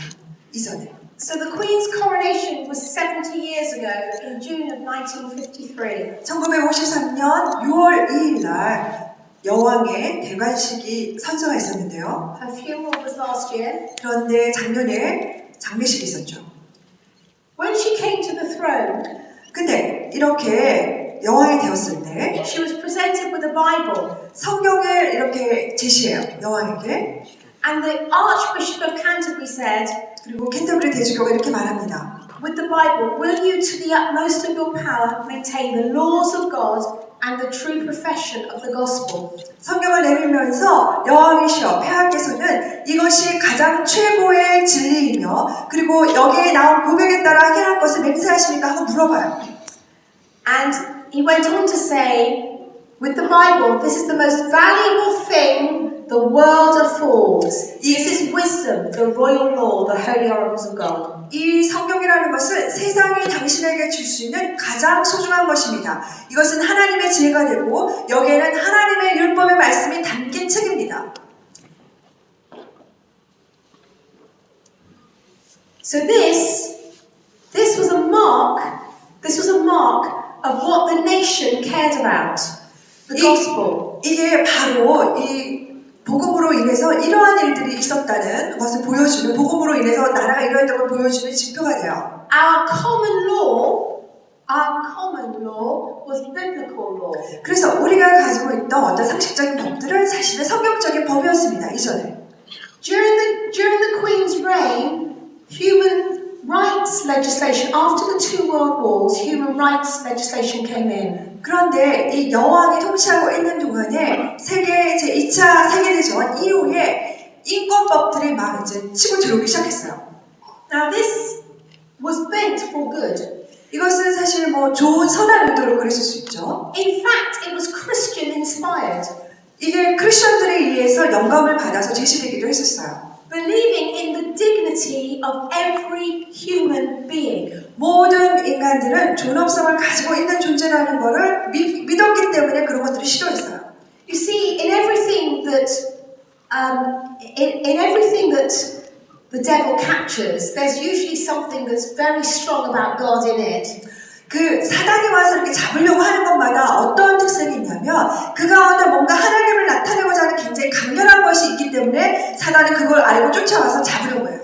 이전에. So the Queen's coronation was 70 years ago in June of 1953. 1953년 6월 2일 날 여왕의 대관식이 선서가 있었는데요. Her funeral was last year. 그런데 작년에 장례식이 있었죠. When she came to the throne, 근데 이렇게 여왕이 되었을 때 she was presented with a Bible. 성경을 이렇게 제시해요. 여왕에게. And the Archbishop of Canterbury said, 그리고 캔터부리 대주교가 이렇게 말합니다. with the Bible, will you to the utmost of your power maintain the laws of God and the true profession of the gospel? 성경을 내밀면서 여왕이시여 폐하께서는 이것이 가장 최고의 진리이며 그리고 여기에 나온 고백에 따라 행할 것을 맹세하십니까? 하고 물어봐요. And he went on to say, with the Bible, this is the most valuable thing the world affords. This is wisdom, the royal law, the holy oracles of God. 이 성경이라는 것은 세상이 당신에게 줄 수 있는 가장 소중한 것입니다. 이것은 하나님의 지혜가 되고 여기에는 하나님의 율법의 말씀이 담긴 책입니다. So this was a mark of what the nation cared about. The gospel. 이게 바로 이 복음으로 인해서 이러한 일들이 있었다는 것을 보여주는, 복음으로 인해서 나라가 이러했던 걸 보여주는 지표가 돼요. Our common law was biblical law. 그래서 우리가 가지고 있던 어떤 상식적인 법들은 사실은 성경적인 법이었습니다. 이전에. During the Queen's reign, human rights legislation, after the two world wars, human rights legislation came in. 그런데 이 여왕이 통치하고 있는 동안에 제2차 세계대전 이후에 인권법들이 막 이제 치고 들어오기 시작했어요. Now this was meant for good. 이것은 사실 뭐 좋은 선한 의도로 그랬을 수 있죠. In fact, it was Christian inspired. 이게 크리스천들에 의해서 영감을 받아서 제시되기도 했었어요. Believing in the dignity of every human being. 모든 인간들은 존엄성을 가지고 있는 존재라는 것을 믿었기 때문에 그런 것들을 시도했어요. You see, in everything that the devil captures, there's usually something that's very strong about God in it. 그 사단이 와서 이렇게 잡으려고 하는 것마다 어떤 특성이 있냐면 그 가운데 뭔가 하나님을 나타내고자 하는 굉장히 강렬한 것이 있기 때문에 사단은 그걸 알고 쫓아와서 잡으려고 해요.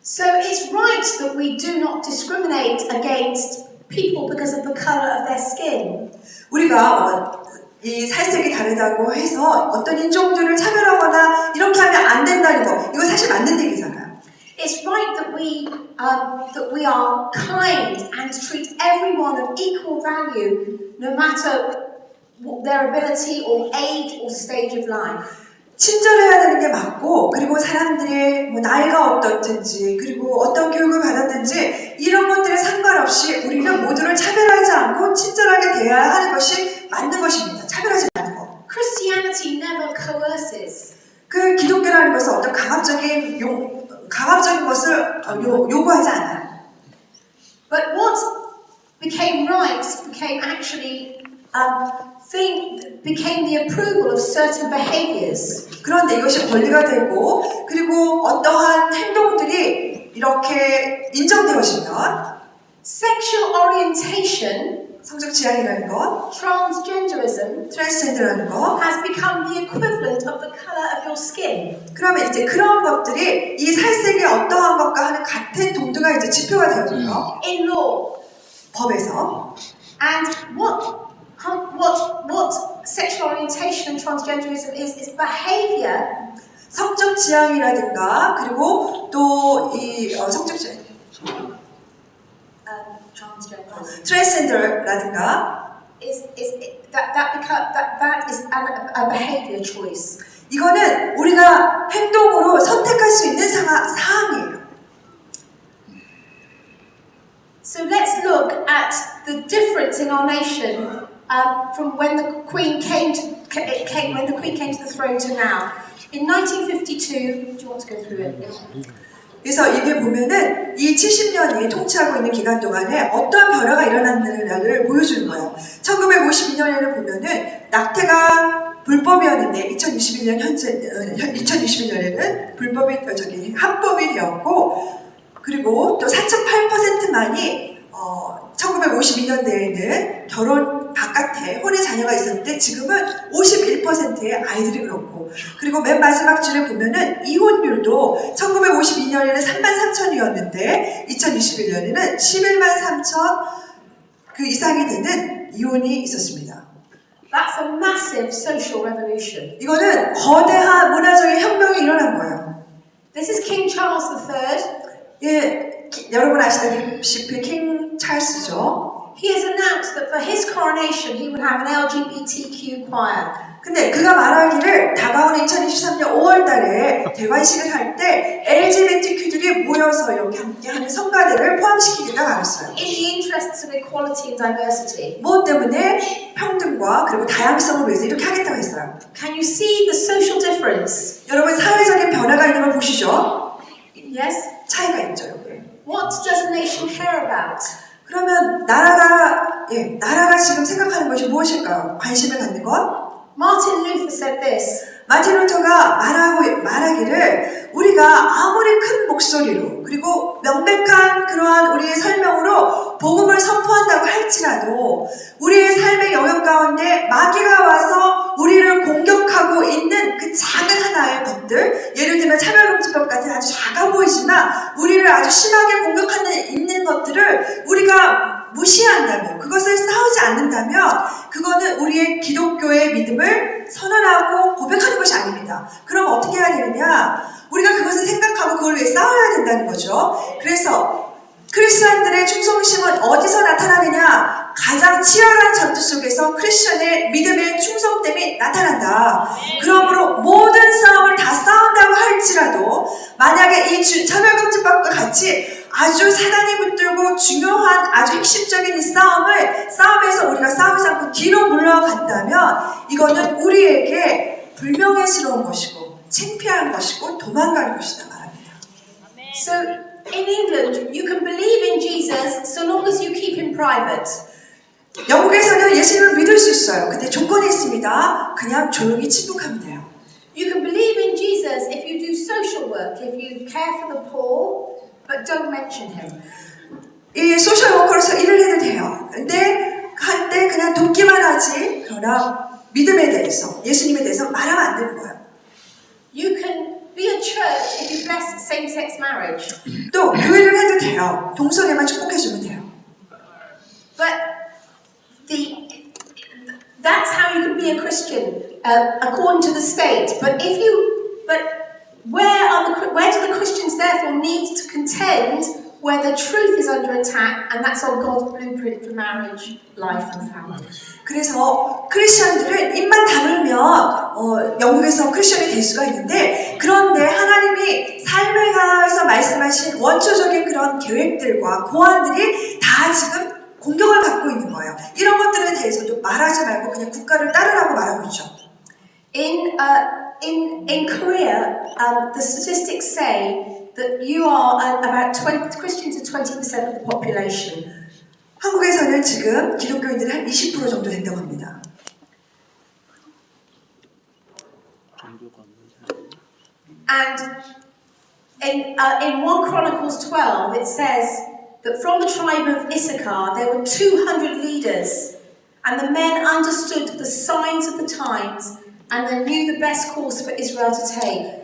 So it's right that we do not discriminate against people because of the color of their skin. 우리가 이 살색이 다르다고 해서 어떤 인종들을 차별하거나 이렇게 하면 안 된다는 거, 이거 사실 맞는 얘기잖아요. It's right that we are kind and treat everyone of equal value, no matter their ability or age or stage of life. 친절해야 되는 게 맞고, 그리고 사람들의 뭐 나이가 어떻든지, 그리고 어떤 교육을 받았든지 이런 것들에 상관없이 우리는 모두를 차별하지 않고 친절하게 대해야 하는 것이 맞는 것입니다. 차별하지 않는 거. Christianity never coerces. 그 기독교라는 것은 어떤 강압적인 것을 요구하지 않아요. But what became right became actually became the approval of certain behaviors. 그런데 이것이 권리가 되고, 그리고 어떠한 행동들이 이렇게 인정되어지면 Sexual orientation, 성적 지향이라는 것, transgenderism, 트랜스젠더라는 것, has become the equivalent of the color of your skin. 그러면 이제 그런 것들이 이 살색이 어떠한 것과 하는 같은 동등가 이제 지표가 되어져요. In law. 법에서. And what sexual orientation and transgenderism is behavior. 성적 지향이라든가, 그리고 또 이 성적 지향, 트랜스젠더라든가, that is a behavior choice. 이거는 우리가 행동으로 선택할 수 있는 사항이에요. So let's look at the difference in our nation from when the Queen came to the throne to now. In 1952, do you want to go through it? 그래서 이게 보면은 이 70년이 통치하고 있는 기간 동안에 어떤 변화가 일어났느냐를 보여주는 거예요. 1952년에는 보면은 낙태가 불법이었는데 2021년에는 합법이 되었고, 그리고 또 4.8%만이 1952년대에는 결혼 바깥에 혼의 자녀가 있었는데 지금은 51%의 아이들이 그렇고, 그리고 맨 마지막 줄에 보면은 이혼율도 1952년에는 33,000이었는데 2021년에는 113,000 그 이상이 되는 이혼이 있었습니다. That's a massive social revolution. 이거는 거대한 문화적인 혁명이 일어난 거예요. This is King Charles III. 예, 여러분 아시다시피 킹 찰스죠. He has announced that for his coronation he would have an LGBTQ choir. 근데 그가 말하기를 다가오는 2023년 5월달에 대관식을 할 때 LGBTQ들이 모여서 이렇게 함께하는 성가대를 포함시키기가 알았어요. In the interests of equality and diversity. 무엇 때문에? 평등과 그리고 다양성을 위해서 이렇게 하겠다고 했어요. Can you see the social difference? 여러분 사회적인 변화가 있는 걸 보시죠? Yes. 차이가 있죠, 여기. What does a nation care about? 그러면 나라가 지금 생각하는 것이 무엇일까요? 관심을 갖는 것? Martin Luther said this. 마틴 루터가 말하기를 우리가 우리가 아무리 큰 목소리로 그리고 명백한 그러한 우리의 설명으로 복음을 선포한다고 할지라도 우리의 삶의 영역 가운데 마귀가 와서 우리를 공격하고 있는 그 작은 하나의 것들, 예를 들면 차별금지법 같은 아주 작아 보이지만 우리를 아주 심하게 공격하는 있는 것들을 우리가 무시한다면, 그것을 싸우지 않는다면 그거는 우리의 기독교의 믿음을 선언하고 고백하는 것이 아닙니다. 그럼 어떻게 해야 되느냐? 우리가 그것을 생각하고 그걸 위해 싸워야 된다는 거죠. 그래서 크리스천들의 충성심은 어디서 나타나느냐? 가장 치열한 전투 속에서 크리스천의 믿음의 충성됨이 나타난다. 그러므로 모든 싸움을 다 싸운다고 할지라도 만약에 이 차별금지법과 같이 아주 사단이 붙들고 중요한 아주 핵심적인 이 싸움에서 우리가 싸우지 않고 뒤로 물러간다면 이거는 우리에게 불명예스러운 것이고 창피한 것이고 도망가는 것이다 말합니다. So in England, you can believe in Jesus so long as you keep him private. 영국에서는 예수님을 믿을 수 있어요. 근데 조건이 있습니다. 그냥 조용히 침묵하면 돼요. You can believe in Jesus if you do social work, if you care for the poor, but don't mention him. 이 소셜 워커로서 일을 해도 돼요. 근데 한때 그냥 돕기만 하지. 그러나 믿음에 대해서, 예수님에 대해서 말하면 안 되는 거예요. You can be a church if you bless same-sex marriage. 또 교회를 해도 돼요. 동성애만 축복해주면 돼요. But that's how you can be a Christian according to the state. But where do the Christians therefore need to contend where the truth is under attack, and that's on God's blueprint for marriage, life, and family. 그래서 크리스천들은 입만 다물면 영국에서 크리스천이 될 수가 있는데, 그런데 하나님이 삶에 관해서 말씀하신 원초적인 그런 계획들과 고안들이 다 지금 공격을 받고 있는 거예요. 이런 것들에 대해서도 말하지 말고 그냥 국가를 따르라고 말하고 있죠. In Korea, the statistics say that you are about Christians are 20% of the population. 한국에서는 지금 기독교인들이 한 20% 정도 된다고 합니다. And in 1 Chronicles 12, it says that from the tribe of Issachar there were 200 leaders, and the men understood the signs of the times, and they knew the best course for Israel to take.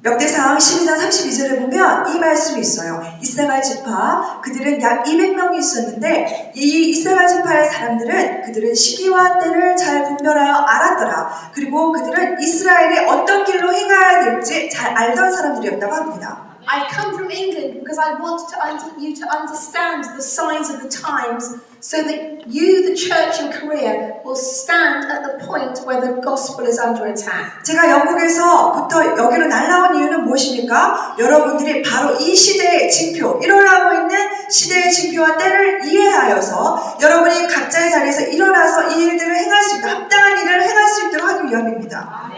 역대상 12장 32절에 보면 이 말씀이 있어요. 이스라엘 지파, 그들은 약 200명이 있었는데 이 이스라엘 지파의 사람들은 그들은 시기와 때를 잘 분별하여 알았더라. 그리고 그들은 이스라엘이 어떤 길로 행해야 될지 잘 알던 사람들이었다고 합니다. I've come from England because I want you to understand the signs of the times, so that you, the church in Korea, will stand at the point where the gospel is under attack. 제가 영국에서부터 여기로 날아온 이유는 무엇입니까? 여러분들이 바로 이 시대의 징표, 일어나고 있는 시대의 징표와 때를 이해하여서 여러분이 각자의 자리에서 일어나서 이 일들을 행할 수 있도록, 합당한 일을 행할 수 있도록 하기 위함입니다.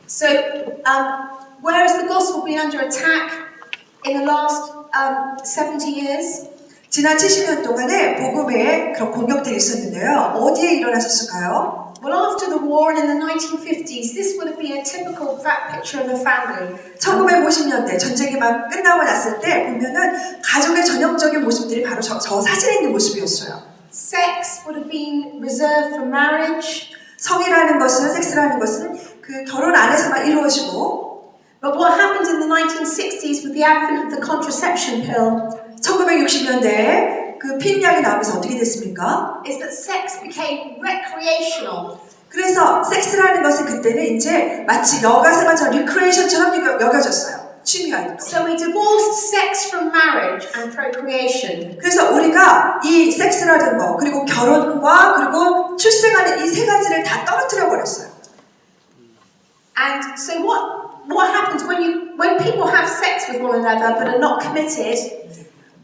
So, where has the gospel been under attack in the last 70 years? 지난 70년 동안에 복음에 그런 공격들이 있었는데요. 어디에 일어나셨을까요? Well, after the war and in the 1950s, this would have been a typical picture of a family. 1950년대 전쟁이 막 끝나고 났을 때 보면은 가족의 전형적인 모습들이 바로 저 사진에 있는 모습이었어요. Sex would have been reserved for marriage. 성이라는 것은, 섹스라는 것은 그 결혼 안에서만 이루어지고, But what happened in the 1960s with the advent of the contraception pill 1960년대에 그 피임약이 나오면서 어떻게 됐습니까? is that sex became recreational. 그래서 섹스라는 것은 그때는 이제 마치 여가생활처럼 리크레이션처럼 여겨졌어요. 취미가. So we divorced sex from marriage and procreation. 그래서 우리가 이 섹스라는 거, 그리고 결혼과 그리고 출생하는 이 세 가지를 다 떨어뜨려 버렸어요. And so what happens when people have sex with one another but are not committed?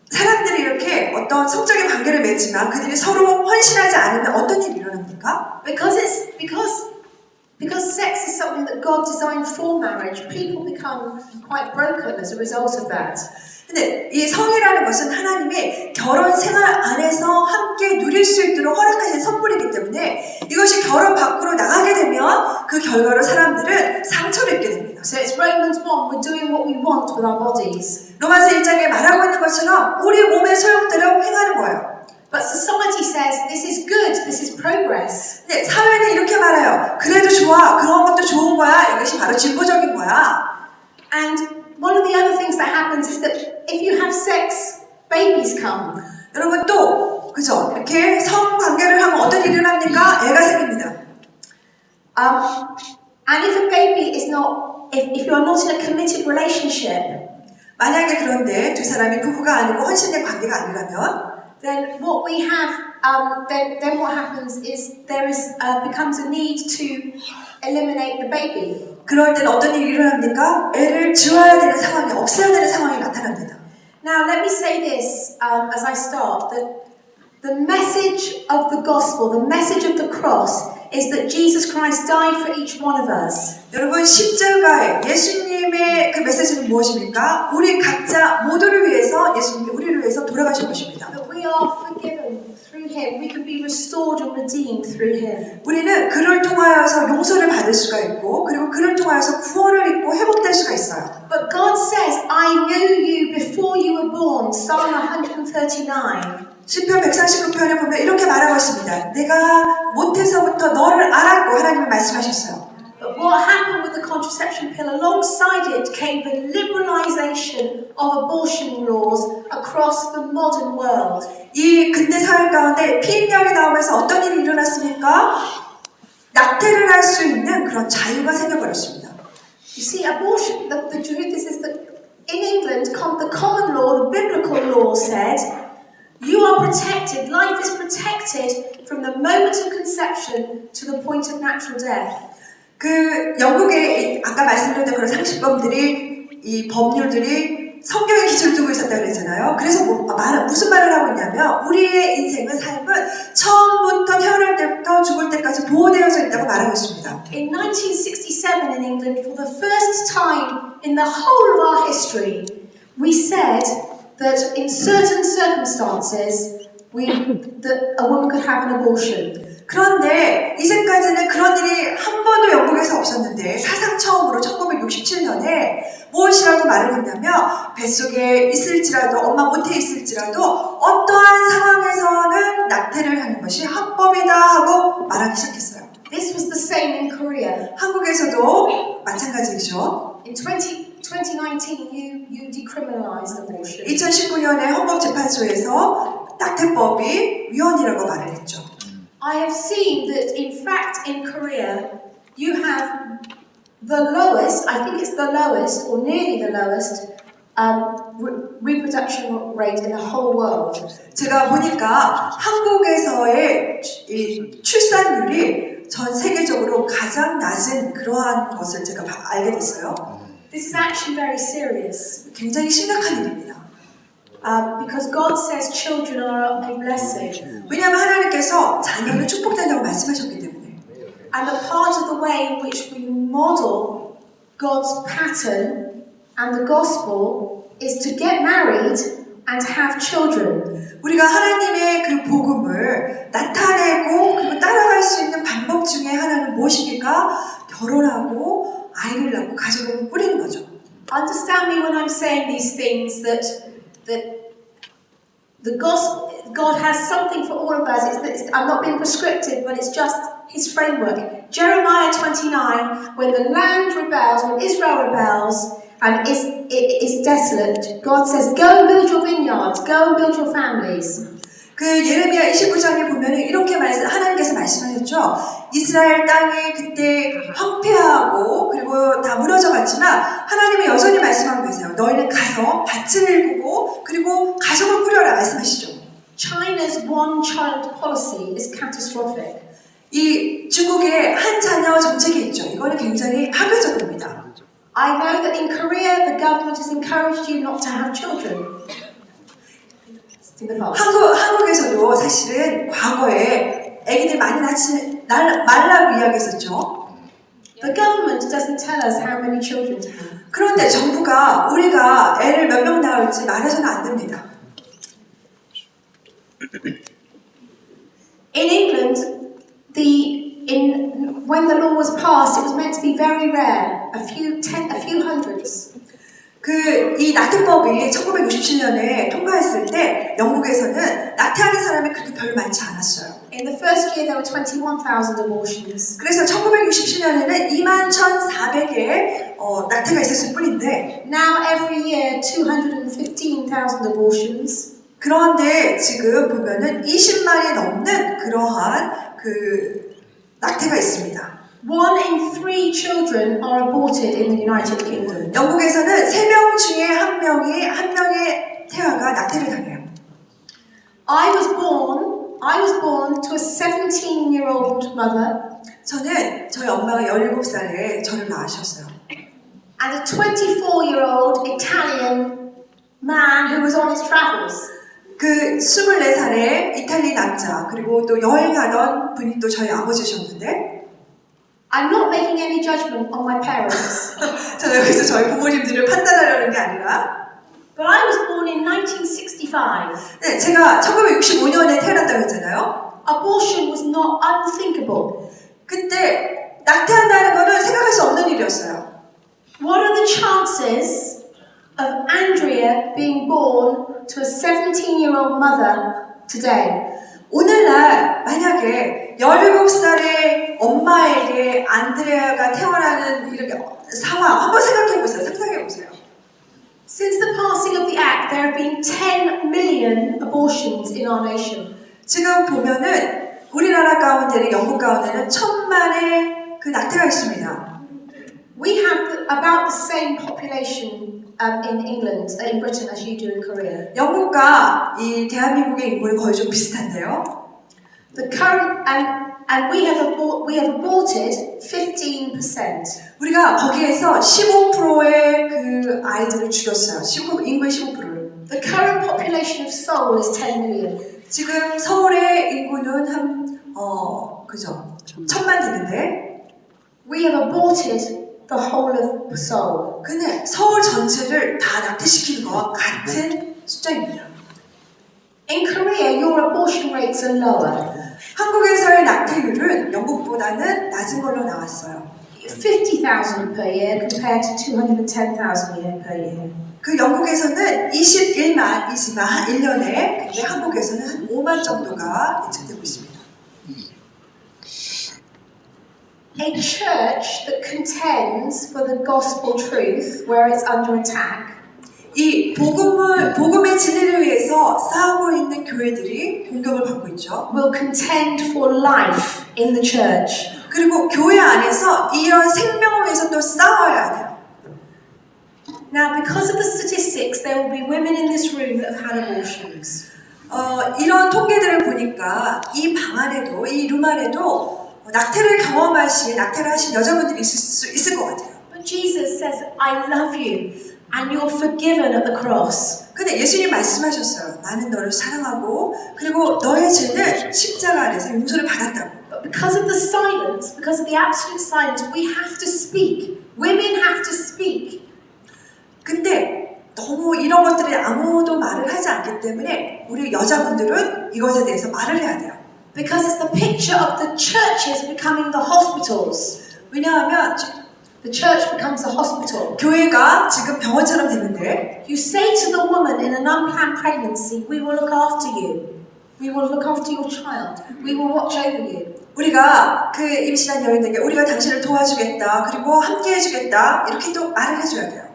사람들이 이렇게 어떤 성적인 관계를 맺지만 그들이 서로 헌신하지 않으면 어떤 일이 일어납니까? Because sex is something that God designed for marriage, people become quite broken as a result of that. 근데 이 성이라는 것은 하나님이 결혼 생활 안에서 함께 누릴 수 있도록 허락하신 선물이기 때문에 이것이 결혼 밖으로 나가게 되면 그 결과로 사람들은 상처를 입게 됩니다. So it's Romans 1, we're doing what we want with our bodies. 로마서 1장에 말하고 있는 것처럼 우리 몸의 소욕대로 행하는 거예요. But society says this is good, this is progress. 네, 사회는 이렇게 말해요. 그래도 좋아. 그런 것도 좋은 거야. 이것이 바로 진보적인 거야. And one of the other things that happens is that if you have sex, babies come. 여러분 또 그죠? 이렇게 성관계를 하면 어떤 일이 일어납니까? 애가 생깁니다. And if a baby is not, if you are not in a committed relationship, 만약에 그런데 두 사람이 부부가 아니고 헌신된 관계가 아니라면 then what we have, then what happens is there is becomes a need to eliminate the baby. 그럴 땐 어떤 일이 일어납니까? 애를 지워야 되는 상황이, 없애야 되는 상황이 나타납니다. Now let me say this as I start, that the message of the gospel, the message of the cross, is that Jesus Christ died for each one of us. 여러분 십자가의 예수님의 그 메시지는 무엇입니까? 우리 각자 모두를 위해서 예수님이 우리를 위해서 돌아가신 것입니다. That we are forgiven through Him. We can be restored and redeemed through Him. 우리는 그를 통하여서 용서를 받을 수가 있고 그리고 그를 통하여서 구원을 입고 회복될 수가 있어요. But God says, I knew you before you were born. Psalm 139. 시편 139편에 보면 이렇게 말하고 있습니다. 내가 모태서부터 너를 알았고 하나님이 말씀하셨어요. But what happened with the contraception pill? Alongside it came the liberalization of abortion laws across the modern world. 이 근대 사회 가운데 피임약이 나오면서 어떤 일이 일어났습니까? 낙태를 할 수 있는 그런 자유가 생겨버렸습니다. You see, abortion, the truth is that in England, the common law, the biblical law said, you are protected, life is protected from the moment of conception to the point of natural death. 그 영국의 아까 말씀드렸던 그런 상식범들이 이 법률들이 성경의 기준을 두고 있었다고 그랬잖아요. 그래서 무슨 말을 하고 있냐면 우리의 인생은 삶은 처음부터 태어날 때부터 죽을 때까지 보호되어져 있다고 말하고 있습니다. In 1967 in England, for the first time in the whole of our history, we said that in certain circumstances that a woman could have an abortion. 그런데 이제까지는 그런 일이 한 번도 영국에서 없었는데 사상 처음으로 1967년에 무엇이라고 말을 했냐면 뱃속에 있을지라도 엄마 모태에 있을지라도 어떠한 상황에서는 낙태를 하는 것이 합법이다 하고 말하기 시작했어요. This was the same in Korea. 한국에서도 마찬가지죠. In 2019, you decriminalized abortion. 2019년에 헌법재판소에서 낙태법이 위헌이라고 말을 했죠. I have seen that in fact in Korea you have the lowest, I think it's the lowest or nearly the lowest reproduction rate in the whole world. 제가 보니까 한국에서의 이 출산율이 전 세계적으로 가장 낮은 그러한 것을 제가 알게 됐어요. This is actually very serious. 굉장히 심각한 일입니다. Because God says children are a blessing. 왜냐하면 하나님께서 자녀는 축복된다고 말씀하셨기 때문에. And the part of the way in which we model God's pattern and the gospel is to get married and have children. 우리가 하나님의 그 복음을 나타내고 그리고 따라갈 수 있는 방법 중에 하나는 무엇입니까? 결혼하고 아이를 낳고 가족을 꾸리는 거죠. Understand me when I'm saying these things that the gospel, God has something for all of us. I'm not being prescriptive, but it's just His framework. Jeremiah 29, when the land rebels, when Israel rebels and is desolate, God says, go and build your vineyards, go and build your families. 그 예레미야 29장에 보면 이렇게 하나님께서 말씀하셨죠. 이스라엘 땅이 그때 황폐하고 그리고 다 무너져 갔지만 하나님은 여전히 말씀하고 계세요. 너희는 가서 밭을 일구고 그리고 가족을 꾸려라 말씀하시죠. China's one-child policy is catastrophic. 이 중국의 한 자녀 정책이 있죠. 이거는 굉장히 파괴적입니다. I know that in Korea the government has encouraged you not to have children. 한국에서도 사실은 과거에 아기들 많이 낳으라고 이야기했었죠. The government doesn't tell us how many children to have. 그런데 정부가 우리가 애를 몇 명 낳을지 말해서는 안 됩니다. In England, when the law was passed, it was meant to be very rare. A few 이 낙태법이 1967년에 통과했을 때 영국에서는 낙태하는 사람이 그렇게 별로 많지 않았어요. In the first year, there were 21,000 abortions. 그래서 1967년에는 21,400개의 낙태가 있었을 뿐인데 Now, every year, 215,000 abortions. 그런데 지금 보면은 20만이 넘는 그러한 낙태가 있습니다. 1 in 3 children are aborted in the United Kingdom. 영국에서는 3명 중에 한 명의 태아가 낙태를 당해요. I was born to a 17-year-old mother 저는 저희 엄마가 17살에 저를 낳으셨어요. and a 24-year-old Italian man who was on his travels. 그 24살의 이탈리 남자 그리고 또 여행하던 분이 또 저희 아버지셨는데 I'm not making any judgment on my parents, 저는 여기서 저희 부모님들을 판단하려는 게 아니라 but I was born in 1965. 네, 제가 1965년에 태어났다고 했잖아요. Abortion was not unthinkable. 그때 낙태한다는 거는 생각할 수 없는 일이었어요. What are the chances of Andrea being born to a 17-year-old mother today? 오늘날 만약에 17살의 엄마에게 안드레아가 태어나는 이렇게 상황 한번 생각해보세요. 상상해보세요. Since the passing of the Act, there have been 10 million abortions in our nation. 지금 보면은 우리나라 가운데는 영국 가운데는 1,000만의 그 낙태가 있습니다. We have about the same population in England, in Britain, as you do in Korea. 영국과 이 대한민국의 인구는 거의 좀 비슷한데요. The current and we have aborted 15%. 우리가 거기에서 15%의 그 아이들을 죽였어요. 인구의 15%를. The current population of Seoul is 10 million. 지금 서울의 인구는 그죠? 1,000만 되는데 We have aborted the whole of Seoul. 근데 서울 전체를 다 낙태시키는 거와 같은 숫자입니다. In Korea, your abortion rates are lower. 한국에서의 낙태율은 영국보다는 낮은 걸로 나왔어요. 50,000 per year compared to 210,000 per year. 그 영국에서는 21만이지만 1년에 근데 한국에서는 한 5만 정도가 예측되고 있습니다. A church that contends for the gospel truth where it's under attack 이 복음의 진리를 위해서 싸우고 있는 교회들이 공격을 받고 있죠. will contend for life in the church. 그리고 교회 안에서 이런 생명을 위해서 또 싸워야 돼요. Now, because of the statistics, there will be women in this room that have had abortions. 이런 통계들을 보니까 이 방 안에도, 이 룸 안에도 낙태를 하신 여자분들이 있을 것 같아요. But Jesus says, I love you, and you're forgiven at the cross. 근데 예수님 말씀하셨어요. 나는 너를 사랑하고 그리고 너의 죄는 십자가 안에서 용서를 받았다고. But because of the silence, because of the absolute silence, we have to speak. Women have to speak. 근데 너무 이런 것들에 아무도 말을 하지 않기 때문에 우리 여자분들은 이것에 대해서 말을 해야 돼요. Because it's the picture of the churches becoming the hospitals. 왜냐하면 The church becomes a hospital. 교회가 지금 병원처럼 됐는데 You say to the woman in an unplanned pregnancy, we will look after you. We will look after your child. We will watch over you. 우리가 그 임신한 여인에게 우리가 당신을 도와주겠다 그리고 함께 해주겠다 이렇게 또 말을 해줘야 돼요.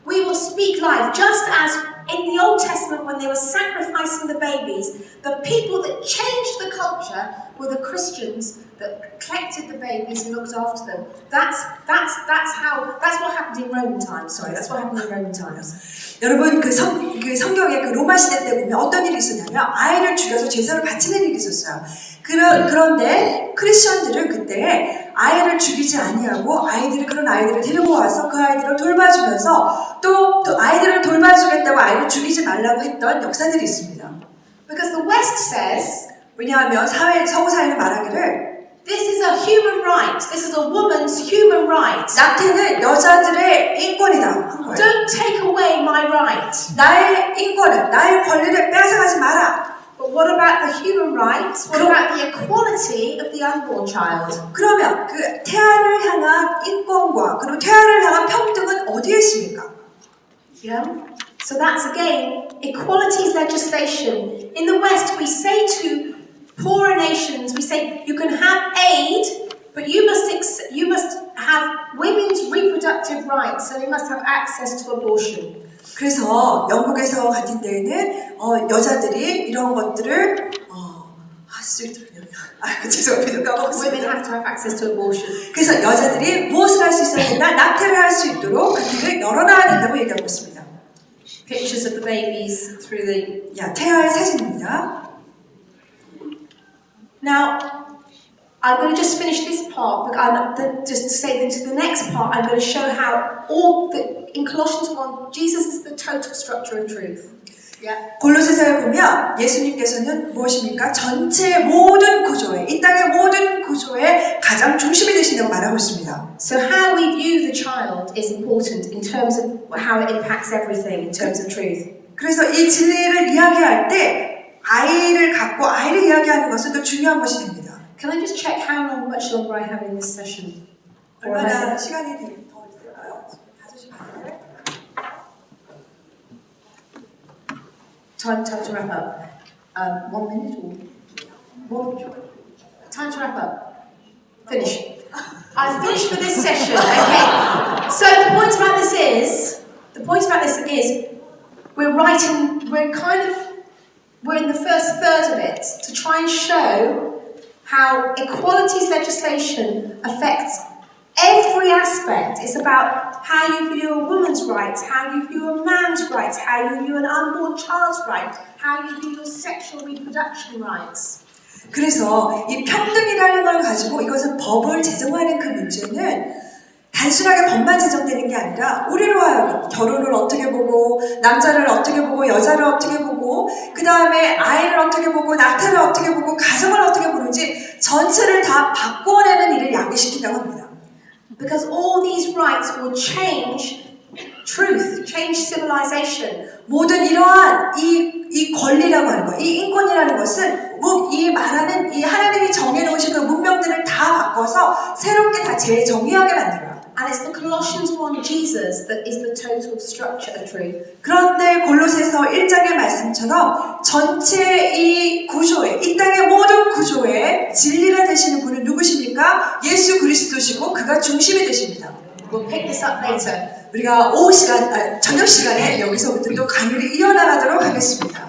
We will speak life, just as in the Old Testament when they were sacrificing the babies, the people that changed the culture were the Christians that collected the babies and looked after them. That's what happened in Roman times. Sorry, that's what happened in Roman times. 여러분 그 성경에 그 로마 시대 때 보면 어떤 일이 있었냐면 아이를 죽여서 제사를 바치는 일이 있었어요. 그런데 크리스천들은 그때 아이를 죽이지 아니하고 그런 아이들을 데리고 와서 그 아이들을 돌봐주면서 또 아이들을 돌봐주겠다고 아이를 죽이지 말라고 했던 역사들이 있습니다. Because the West says, 왜냐하면 서구 사회는 말하기를 this is a human right. This is a woman's human right. 낙태는 여자들의 인권이다 한 거예요. Don't take away my right. 나의 인권을, 나의 권리를 빼앗아가지 마라. But what about the human rights? What about the equality of the unborn child? 그러면 태아를 향한 인권과 그리고 태아를 향한 평등은 어디에 있습니까? Yeah? So that's again equalities legislation. In the West, we say to poorer nations, we say you can have aid, but you must have women's reproductive rights, so they must have access to abortion. 그래서 영국에서 같은 때에는 여자들이 이런 것들을 죄송합니다. 까먹었습니다. Women have to have access to abortion. 그래서 여자들이 무엇을 할 수 있어야 된다? 낙태를 할 수 있도록 그 길을 열어놔야 된다고 얘기하고 있습니다. Pictures of the babies through the... 태아의 사진입니다. Now, I'm going to just finish this part, but just to say into the next part, I'm going to show how in Colossians 1, Jesus is the total structure of truth. Yeah. 골로새서에 보면 예수님께서는 무엇입니까? 전체의 모든 구조의, 이 땅의 모든 구조의 가장 중심이 되신다고 말하고 있습니다. So how we view the child is important in terms of how it impacts everything in terms of truth. 그래서 이 진리를 이야기할 때 아이를 갖고 아이를 이야기하는 것은 더 중요한 것이 됩니다. Can I just check how much longer I have in this session? 얼마나 시간이 더 있을까요? 5시 반에. Time to wrap up. 1 minute or time to wrap up. Finish. I finished for this session. Okay. So the point about this is we're in the first third of it to try and show how equalities legislation affects every aspect. It's about how you view a woman's rights, how you view a man's rights, how you view an unborn child's rights, how you view your sexual reproduction rights. 그래서 이 평등이라는 걸 가지고 이것은 법을 제정하는 그 문제는 단순하게 법만 제정되는 게 아니라 우리로 하여금 결혼을 어떻게 보고 남자를 어떻게 보고 여자를 어떻게 보고 그 다음에 아이를 어떻게 보고 낙태를 어떻게 보고 가정을 어떻게 보는지 전체를 다 바꿔내는 일을 야기시킨다고 합니다. Because all these rights will change truth, change civilization. 모든 이러한 이 권리라고 하는 것, 이 인권이라는 것은 이 말하는 이 하나님이 정해놓으신 그 문명들을 다 바꿔서 새롭게 다 재정의하게 만들어요. And it's the Colossians 1 Jesus that is the total structure of truth. 그런데 골로새서 1장의 말씀처럼 전체 이 구조에, 이 땅의 모든 구조에 진리가 되시는 분은 누구십니까? 예수 그리스도시고 그가 중심이 되십니다. We'll pick this up later. 우리가 저녁 시간에 여기서부터 또 강의를 이어나가도록 하겠습니다.